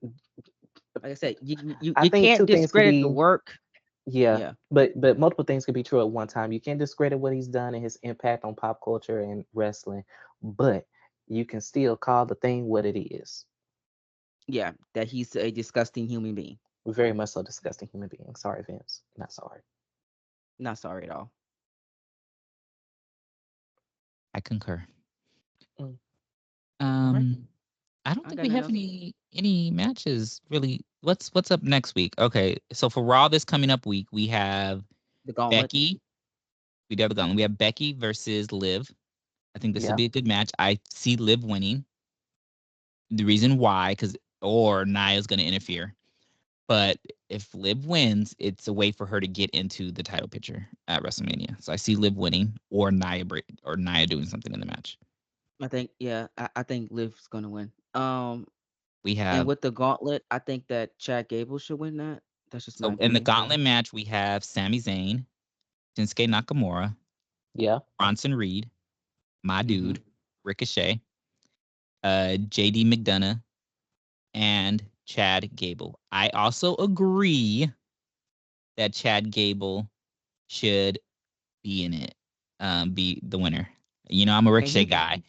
Like I said, you I think can't two things could discredit the be. work. Yeah, Yeah. but multiple things could be true at one time. You can't discredit what he's done and his impact on pop culture and wrestling, but you can still call the thing what it is. Yeah, that he's a disgusting human being. Very much so disgusting human being. Sorry, Vince. Not sorry. Not sorry at all. I concur. Mm. Right. I don't I think got we nothing have else. any matches really. What's up next week? Okay, so for Raw this coming up week, we have The gauntlet. Becky. We have the gauntlet. We have Becky versus Liv. I think this will Yeah. be a good match. I see Liv winning. The reason why, or Nia's going to interfere. But if Liv wins, it's a way for her to get into the title picture at WrestleMania. So I see Liv winning, or Nia doing something in the match. I think I think Liv's gonna win. We And have with the gauntlet, I think that Chad Gable should win that. That's just my in the opinion. gauntlet match we have Sami Zayn, Shinsuke Nakamura, Yeah. Bronson Reed, my Mhm. dude, Ricochet, JD McDonough, and Chad Gable. I also agree that Chad Gable should be in it, be the winner. I'm a And Ricochet he guy.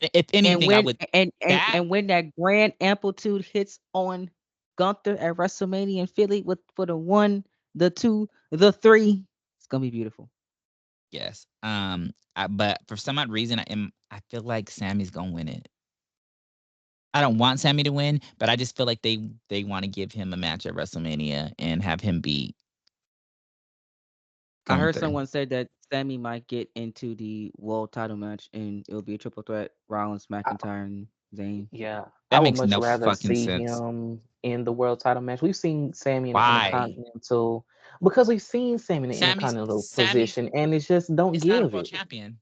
And if and anything, I when would and when that grand amplitude hits on Gunther at WrestleMania in Philly with for the 1, the 2, the 3, it's gonna be beautiful. yes. But for some odd reason, I feel like Sammy's gonna win it. I don't want Sammy to win, but I just feel like they want to give him a match at WrestleMania and have him beat I heard Gunther. someone say that Sammy might get into the world title match and it'll be a triple threat: Rollins, McIntyre, and Zayn. Yeah. I That would makes much no rather fucking see sense. him in the world title match. We've seen Sammy in the Why? Intercontinental because we've seen Sammy in the Intercontinental Sammy's position and it's just don't it's not a give world it. champion.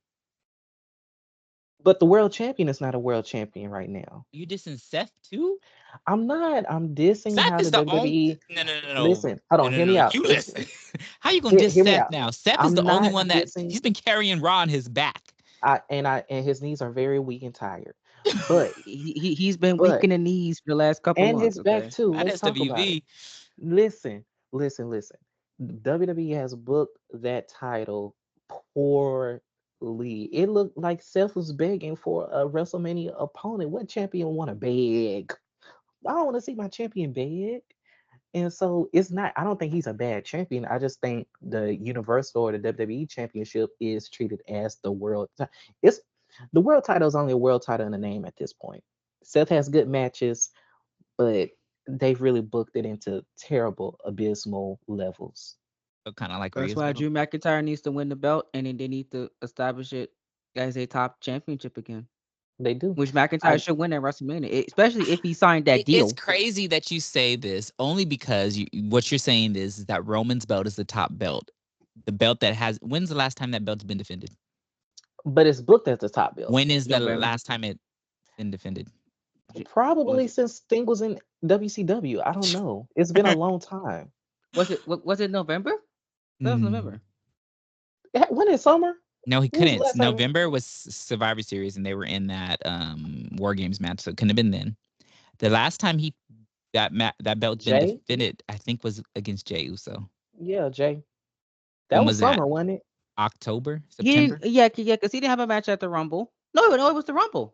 But the world champion is not a world champion right now. You dissing Seth too? I'm not. I'm dissing Seth how is the the only. WWE. No. Listen, hold on, hear me out. You listen. How you gonna diss Hear me Seth out. now? Seth is I'm the only not one that dissing. he's been carrying Raw on his back. And his knees are very weak and tired. But He's been weak but in the knees for the last couple and months. his back Okay. too. At Let's talk about it. SWV. Listen, listen. WWE has booked that title poorly. It looked like Seth was begging for a WrestleMania opponent. What champion want to beg? I don't want to see my champion beg. And so it's not, I don't think he's a bad champion. I just think the Universal or the WWE Championship is treated as the it's the world title is only a world title in the name at this point. Seth has good matches, but they've really booked it into terrible, abysmal levels. So kind of like That's Reyes why Bell. Drew McIntyre needs to win the belt, and then they need to establish it as a top championship again. They do. Which I McIntyre should win at WrestleMania, especially if he signed that It's deal. crazy that you say this only because what you're saying is that Roman's belt is the top belt. The belt that has. When's the last time that belt's been defended? but it's booked as the top belt. When is the November. last time it's been defended? Probably Was since Sting was in WCW. I don't know. It's been a long time. was it November? That was Mm, November. When in summer? No, he When was the couldn't. last time? November was Survivor Series, and they were in that War Games match, so it couldn't have been then. The last time that belt's been Jay? defended, I think, was against Jey Uso. Yeah, Jay. That When was was that? summer, wasn't it? October, He September? didn't. Yeah, because he didn't have a match at the Rumble. No, it was the Rumble.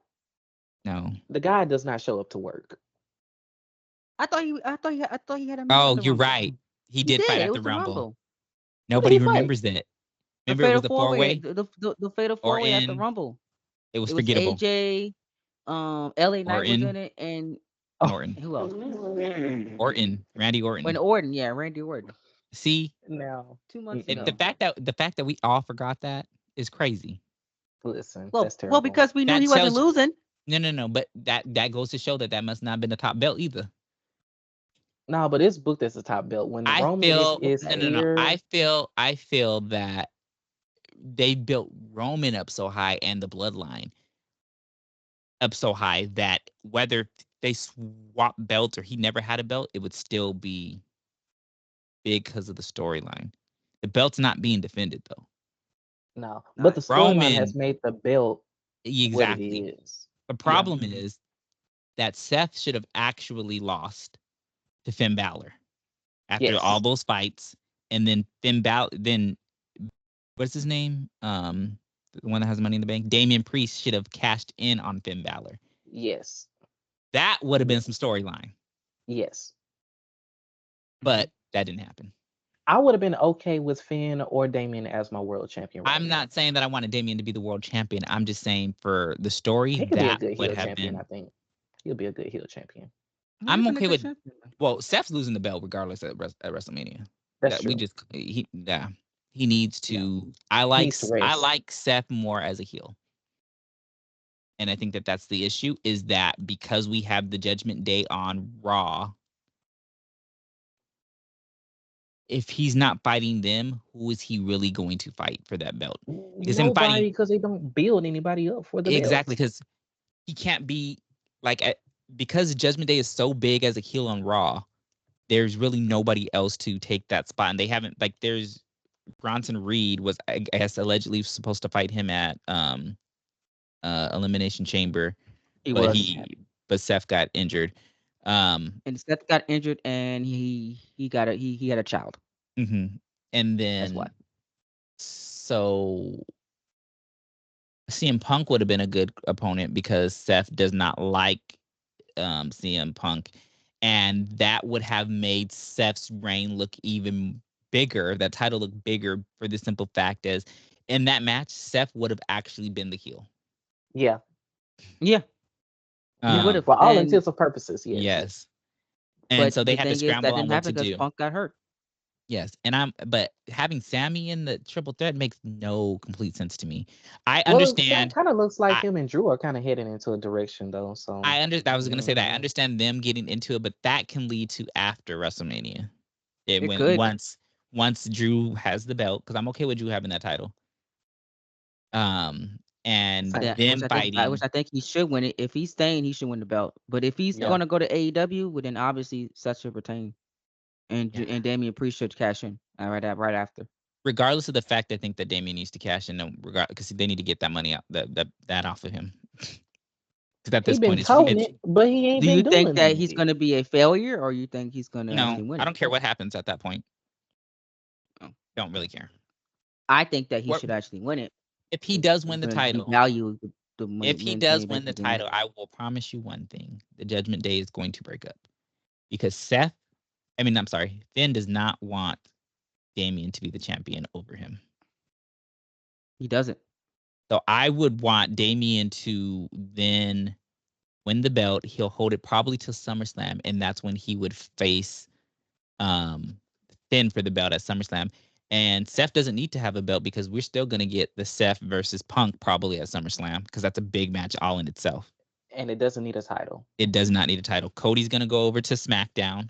No. The guy does not show up to work. I thought he had a match at Oh, the you're Rumble. right. He He did fight did. It at the was the Rumble. Rumble. Who did he Nobody fight? remembers that. The Remember, it was fatal a four way. four-way The fatal four way at the Orton. Rumble. It was It was forgettable. AJ, LA Knight was Orton in it, and Oh, Orton. who else? Orton. Randy When Orton. Orton, yeah, Randy Orton. See, now. 2 months the ago. fact that we all forgot that is crazy. Listen, Well, that's terrible. because we knew That he wasn't tells you losing. no, but that goes to show that must not have been the top belt either. No, but it's booked as a top belt. When I Roman feel is no. here, I feel that they built Roman up so high and the bloodline up so high that whether they swap belts or he never had a belt, it would still be big because of the storyline. The belt's not being defended though. no. But Not the storyline Roman, has made the belt what it exactly. is. The Yeah. problem is that Seth should have actually lost to Finn Balor after Yes. all those fights, and then Finn Balor, then what's his name? The one that has Money in the Bank. Damian Priest should have cashed in on Finn Balor. Yes. That would have been some storyline, Yes. but that didn't happen. I would have been okay with Finn or Damien as my world champion right I'm now. not saying that I wanted Damian to be the world champion. I'm just saying for the story, He could be a that good would heel have champion, been. I think. He'll be a good heel champion. I'm He's been a okay good with. champion. Well, Seth's losing the belt regardless at WrestleMania. That's That true. we just he needs Yeah. to. He needs to I rest. like Seth more as a heel, and I think that that's the issue is that because we have the Judgment Day on Raw. If he's not fighting them, who is he really going to fight for that belt? Because him Nobody, fighting because they don't build anybody up for the exactly belt. because he can't be like because Judgment Day is so big as a heel on Raw. There's really nobody else to take that spot, and they haven't like there's Bronson Reed was I guess allegedly supposed to fight him at Elimination Chamber, He but was. but Seth got injured. And Seth got injured, and he got he had a child. And That's why. then so CM Punk would have been a good opponent because Seth does not like CM Punk, and that would have made Seth's reign look even bigger. That title look bigger for the simple fact is, in that match, Seth would have actually been the heel. Yeah. Yeah, he would have. For all And intents and purposes, yes. Yes, and but so they the had to thing is, scramble that on didn't what to happen because do. Punk got hurt. Yes, but having Sammy in the triple threat makes no complete sense to me. I Well, understand. that kind of looks like I, him and Drew are kind of heading into a direction, though. So I was going to say that I understand them getting into it, but that can lead to after WrestleMania. It When could. once Drew has the belt, because I'm okay with Drew having that title. And Same. them fighting. Which I think he should win it. If he's staying, he should win the belt. But if he's Yeah. gonna go to AEW, well, then obviously Seth should retain, and Yeah. and Damian Priest should cash in right after. Regardless of the fact, I think that Damian needs to cash in, because they need to get that money out that off of him. Because at He this been point, toting it, but he ain't Do been you think doing that he's anything. going to be a failure, or you think he's going to no, actually win I it? don't care what happens at that point. Oh. Don't really care. I think that he What should actually win it. if he does It's win the going to title? devalue the If he men's main does win event the again. title, I will promise you one thing: the Judgment Day is going to break up because I'm sorry, Finn does not want Damian to be the champion over him. He doesn't. So I would want Damian to then win the belt. He'll hold it probably till SummerSlam, and that's when he would face Finn for the belt at SummerSlam. And Seth doesn't need to have a belt because we're still going to get the Seth versus Punk probably at SummerSlam because that's a big match all in itself. And it doesn't need a title. It does not need a title. Cody's going to go over to SmackDown.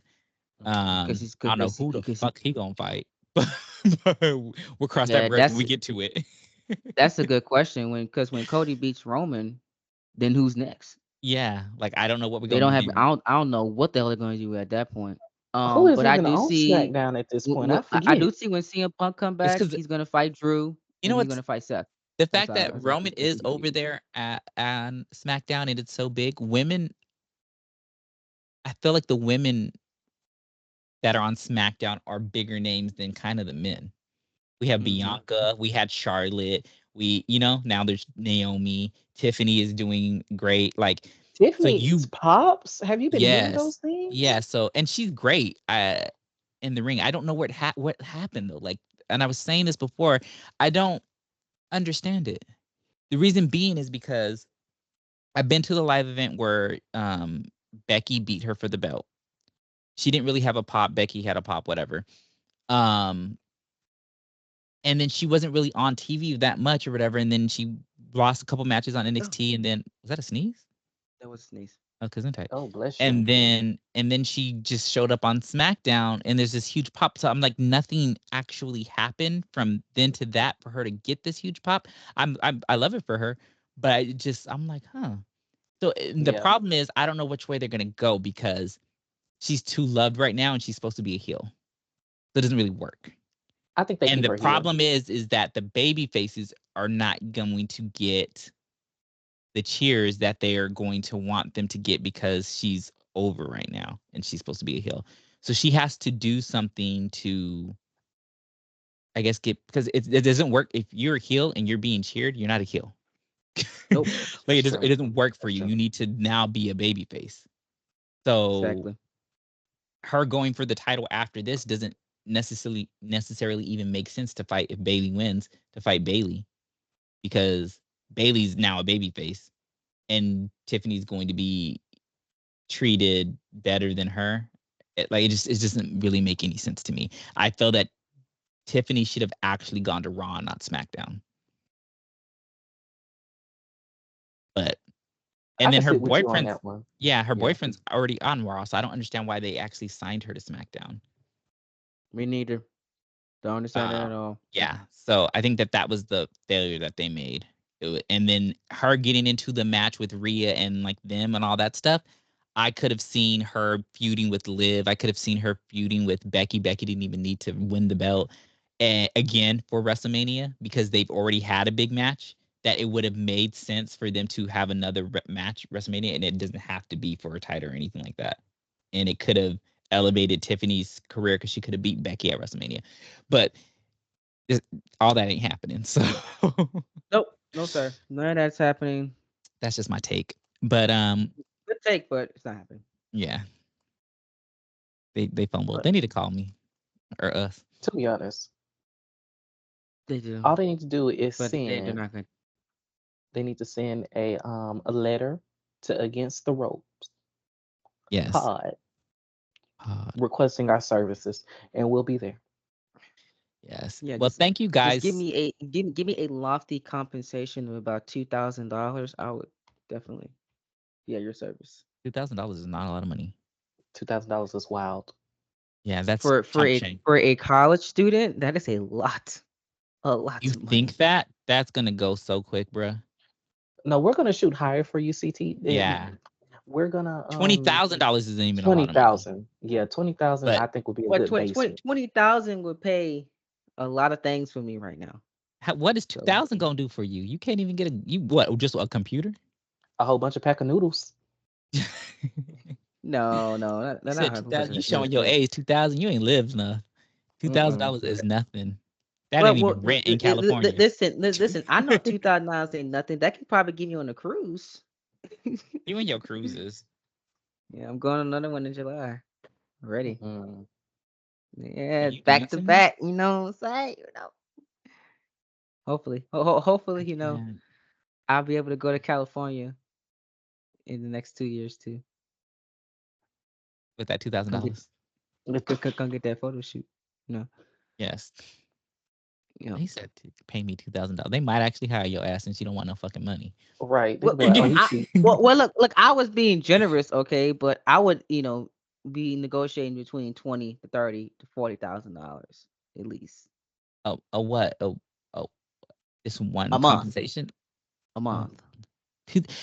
Because he's I don't know who the fuck he going to fight. But we'll cross that bridge when we get to it. That's a good question. When Cody beats Roman, then who's next? Yeah, like I don't know what we're They going don't to have. do. I don't know what the hell they're going to do at that point. Who is But I even do on see. SmackDown at this point? I I do forget. see when CM Punk come It's back, because he's going to fight Drew, you and know he's what's going to fight Seth. the That's fact that how Roman I is see over it. there on SmackDown and it's so big. Women, I feel like the women that are on SmackDown are bigger names than kind of the men. We have Bianca, we had Charlotte, now there's Naomi. Tiffany is doing great. Like, so Tiffany's pops. Have you been hearing yes, those things? yeah. So, and she's great in the ring. I don't know what happened though. Like, and I was saying this before, I don't understand it. The reason being is because I've been to the live event where Becky beat her for the belt. She didn't really have a pop. Becky had a pop, whatever. Um, and then she wasn't really on TV that much or whatever. And then she lost a couple matches on NXT. And then was that a sneeze? That was a sneeze. Oh, cousin tight. Oh, bless you. And then she just showed up on SmackDown, and there's this huge pop. So I'm like, nothing actually happened from then to that for her to get this huge pop. I love it for her, but I'm like, huh. So the Yeah. problem is, I don't know which way they're gonna go because she's too loved right now, and she's supposed to be a heel. So it doesn't really work. I think they And keep the her heel. problem is that the baby faces are not going to get the cheers that they are going to want them to get because she's over right now and she's supposed to be a heel. So she has to do something to, I guess, because it doesn't work. If you're a heel and you're being cheered, you're not a heel. Nope. Like That's it true. doesn't work for That's you. true. You need to now be a baby face. So Exactly. her going for the title after this doesn't necessarily even make sense to fight if Bayley wins, to fight Bayley, because Bayley's now a baby face and Tiffany's going to be treated better than her. It doesn't really make any sense to me. I feel that Tiffany should have actually gone to Raw, not SmackDown. But I and then can her sit with you on boyfriend's that one. her Yeah. boyfriend's already on Raw, so I don't understand why they actually signed her to SmackDown. Me neither. Don't understand that at all. Yeah, so I think that was the failure that they made. And then her getting into the match with Rhea and like them and all that stuff. I could have seen her feuding with Liv. I could have seen her feuding with Becky. Becky didn't even need to win the belt again for WrestleMania because they've already had a big match. That it would have made sense for them to have another match WrestleMania, and it doesn't have to be for a title or anything like that. And it could have elevated Tiffany's career because she could have beat Becky at WrestleMania. But all that ain't happening. So Nope. No, sir. None of that's happening. that's just my take. But Good take, but it's not happening. yeah, they fumbled. But They need to call me or us. to be honest, They do. all they need to do is But they're send. not going to. They need to send a letter to Against the Ropes Yes. pod requesting our services, and we'll be there. Yes. Yeah, Well, thank you guys. just give me a lofty compensation of about $2,000. I would definitely be at your service. $2,000 is not a lot of money. $2,000 is wild. Yeah, that's For chump change. a college student, that is a lot You of money. think that's gonna go so quick, bruh? No, we're gonna shoot higher for you, CT. Yeah. We're gonna $20,000 isn't even a lot of money. 20,000. Yeah, 20,000. But I think would be a What good base. 20,000 would pay a lot of things for me right now. what is 2,000 gonna do for you? You can't even get just a computer? A whole bunch of pack of noodles. No, You not said her. 2000. You showing your age. 2000. You ain't lived enough. Mm-mm. $2,000 is nothing. That Well, ain't even rent in California. listen. I know 2009 ain't nothing. That could probably give you on a cruise. You and your cruises. Yeah, I'm going on another one in July. Ready? Mm. Yeah, You back to dancing? back. You know what I'm saying? Hopefully, hopefully, Man, I'll be able to go to California in the next 2 years too. with that Come get, $2,000. come get that photo shoot. You know, Yes. you know. He said, "Pay me $2,000." They might actually hire your ass since you don't want no fucking money. Right. They Well, could be like, oh, he's I cheap. look. I was being generous, okay, but I would, be negotiating between 20 to 30 to $40,000 at least A what? Oh, it's one a month. compensation. A Oh, month.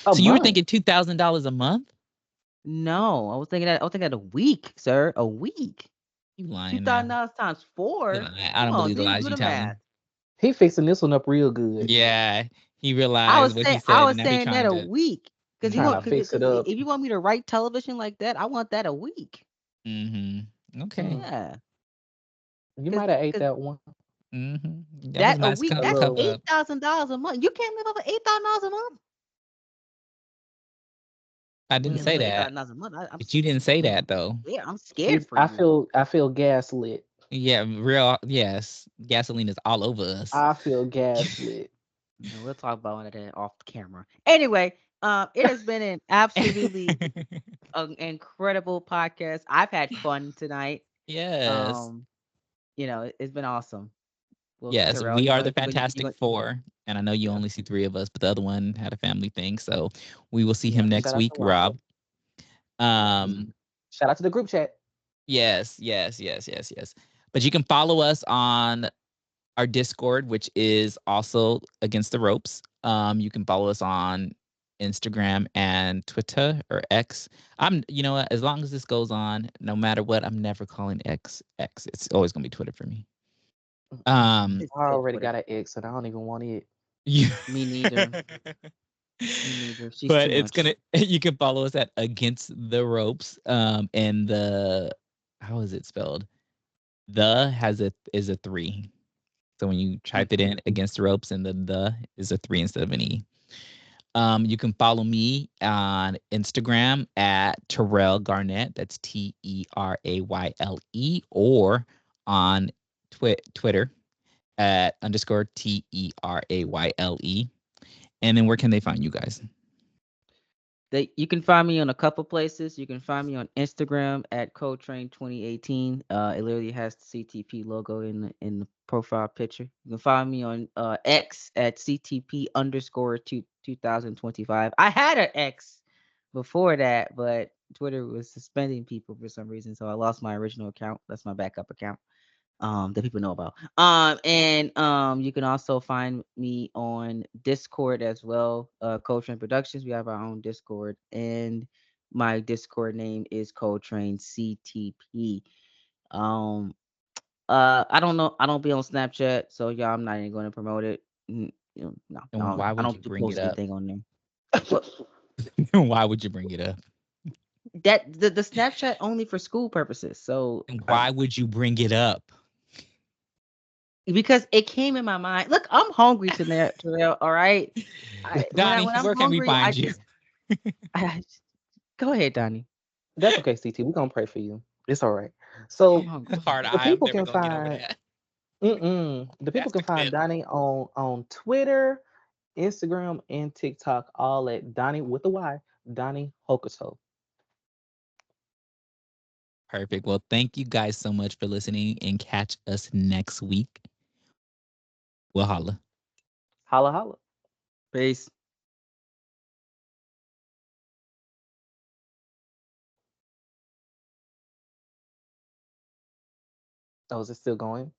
A so you were month. thinking $2,000 a month? No, I was thinking that a week, sir. A week. You Two lying thousand now? dollars times You 4. lying. I Come don't on, believe the do lies you the math. telling. He fixing this one up real good. Yeah, he I realized was what he saying I said, was and now he saying that trying a to. week. Because Trying to because fix it up. if you want me to write television like that, I want that a week. Okay. Mm. Yeah. You Because might have ate because that one. That was that a a nice week, A that's come little. up. $8,000 a month. You can't live off of $8,000 a month. I You didn't can't live say off of that, $8,000 a month. but you didn't say I'm that though. scared. I'm See, scared for you. I feel gaslit. Yeah, real. Yes, gasoline is all over us. I feel gaslit. We'll talk about that off camera. Anyway, it has been an absolutely incredible podcast. I've had fun tonight. Yes. Um, it's been awesome. Well, Yes, Terrell, we are the you Fantastic going Four, and I know you yeah, only see three of us, but the other one had a family thing, so we will see yeah. him next Shout out week, to Rob. Rob. Yes. Um, Shout out to the group chat. yes. But you can follow us on our Discord, which is also Against the Ropes. You can follow us on Instagram and Twitter or X. You know what? As long as this goes on, no matter what, I'm never calling X X. It's always gonna be Twitter for me. Um, It's I still already Twitter. got an ex and I don't even want it. you. Me neither. Me neither. She's But too it's much. gonna. You can follow us at Against the Ropes. And the how is it spelled? The is a 3. So when you type it in Against the Ropes, and the is a 3 instead of an E. You can follow me on Instagram at Terayle Garnett. That's TERAYLE, or on Twitter at _TERAYLE. And then where can they find you guys? You can find me on a couple places. You can find me on Instagram at Cotrain 2018. It literally has the CTP logo in the profile picture. You can find me on X at CTP _ 2025. I had an X before that, but Twitter was suspending people for some reason, so I lost my original account. That's my backup account that people know about. And you can also find me on Discord as well. Coltrane Productions. We have our own Discord, and my Discord name is Coltrane CTP. Um I don't know. I don't be on Snapchat, so y'all, I'm not even going to promote it. No, And why I would you don't bring it post up? anything on there. Well, Why would you bring it up? that the Snapchat only for school purposes. So And why would you bring it up? because it came in my mind. Look, I'm hungry tonight, Terrell. All right. Donnie, When I'm where can we hungry, find you? go ahead, Donnie. That's okay, CT. We're gonna pray for you. It's all right. I'm So hungry. Hard the eye. I'm people never can gonna get over find that. the people That's can the find clip. Donnie on Twitter, Instagram, and TikTok, all at Donnie with a Y, Donny Hokuto. Perfect. Well, thank you guys so much for listening, and catch us next week. We'll holla. Holla holla. Peace. Oh, is it still going?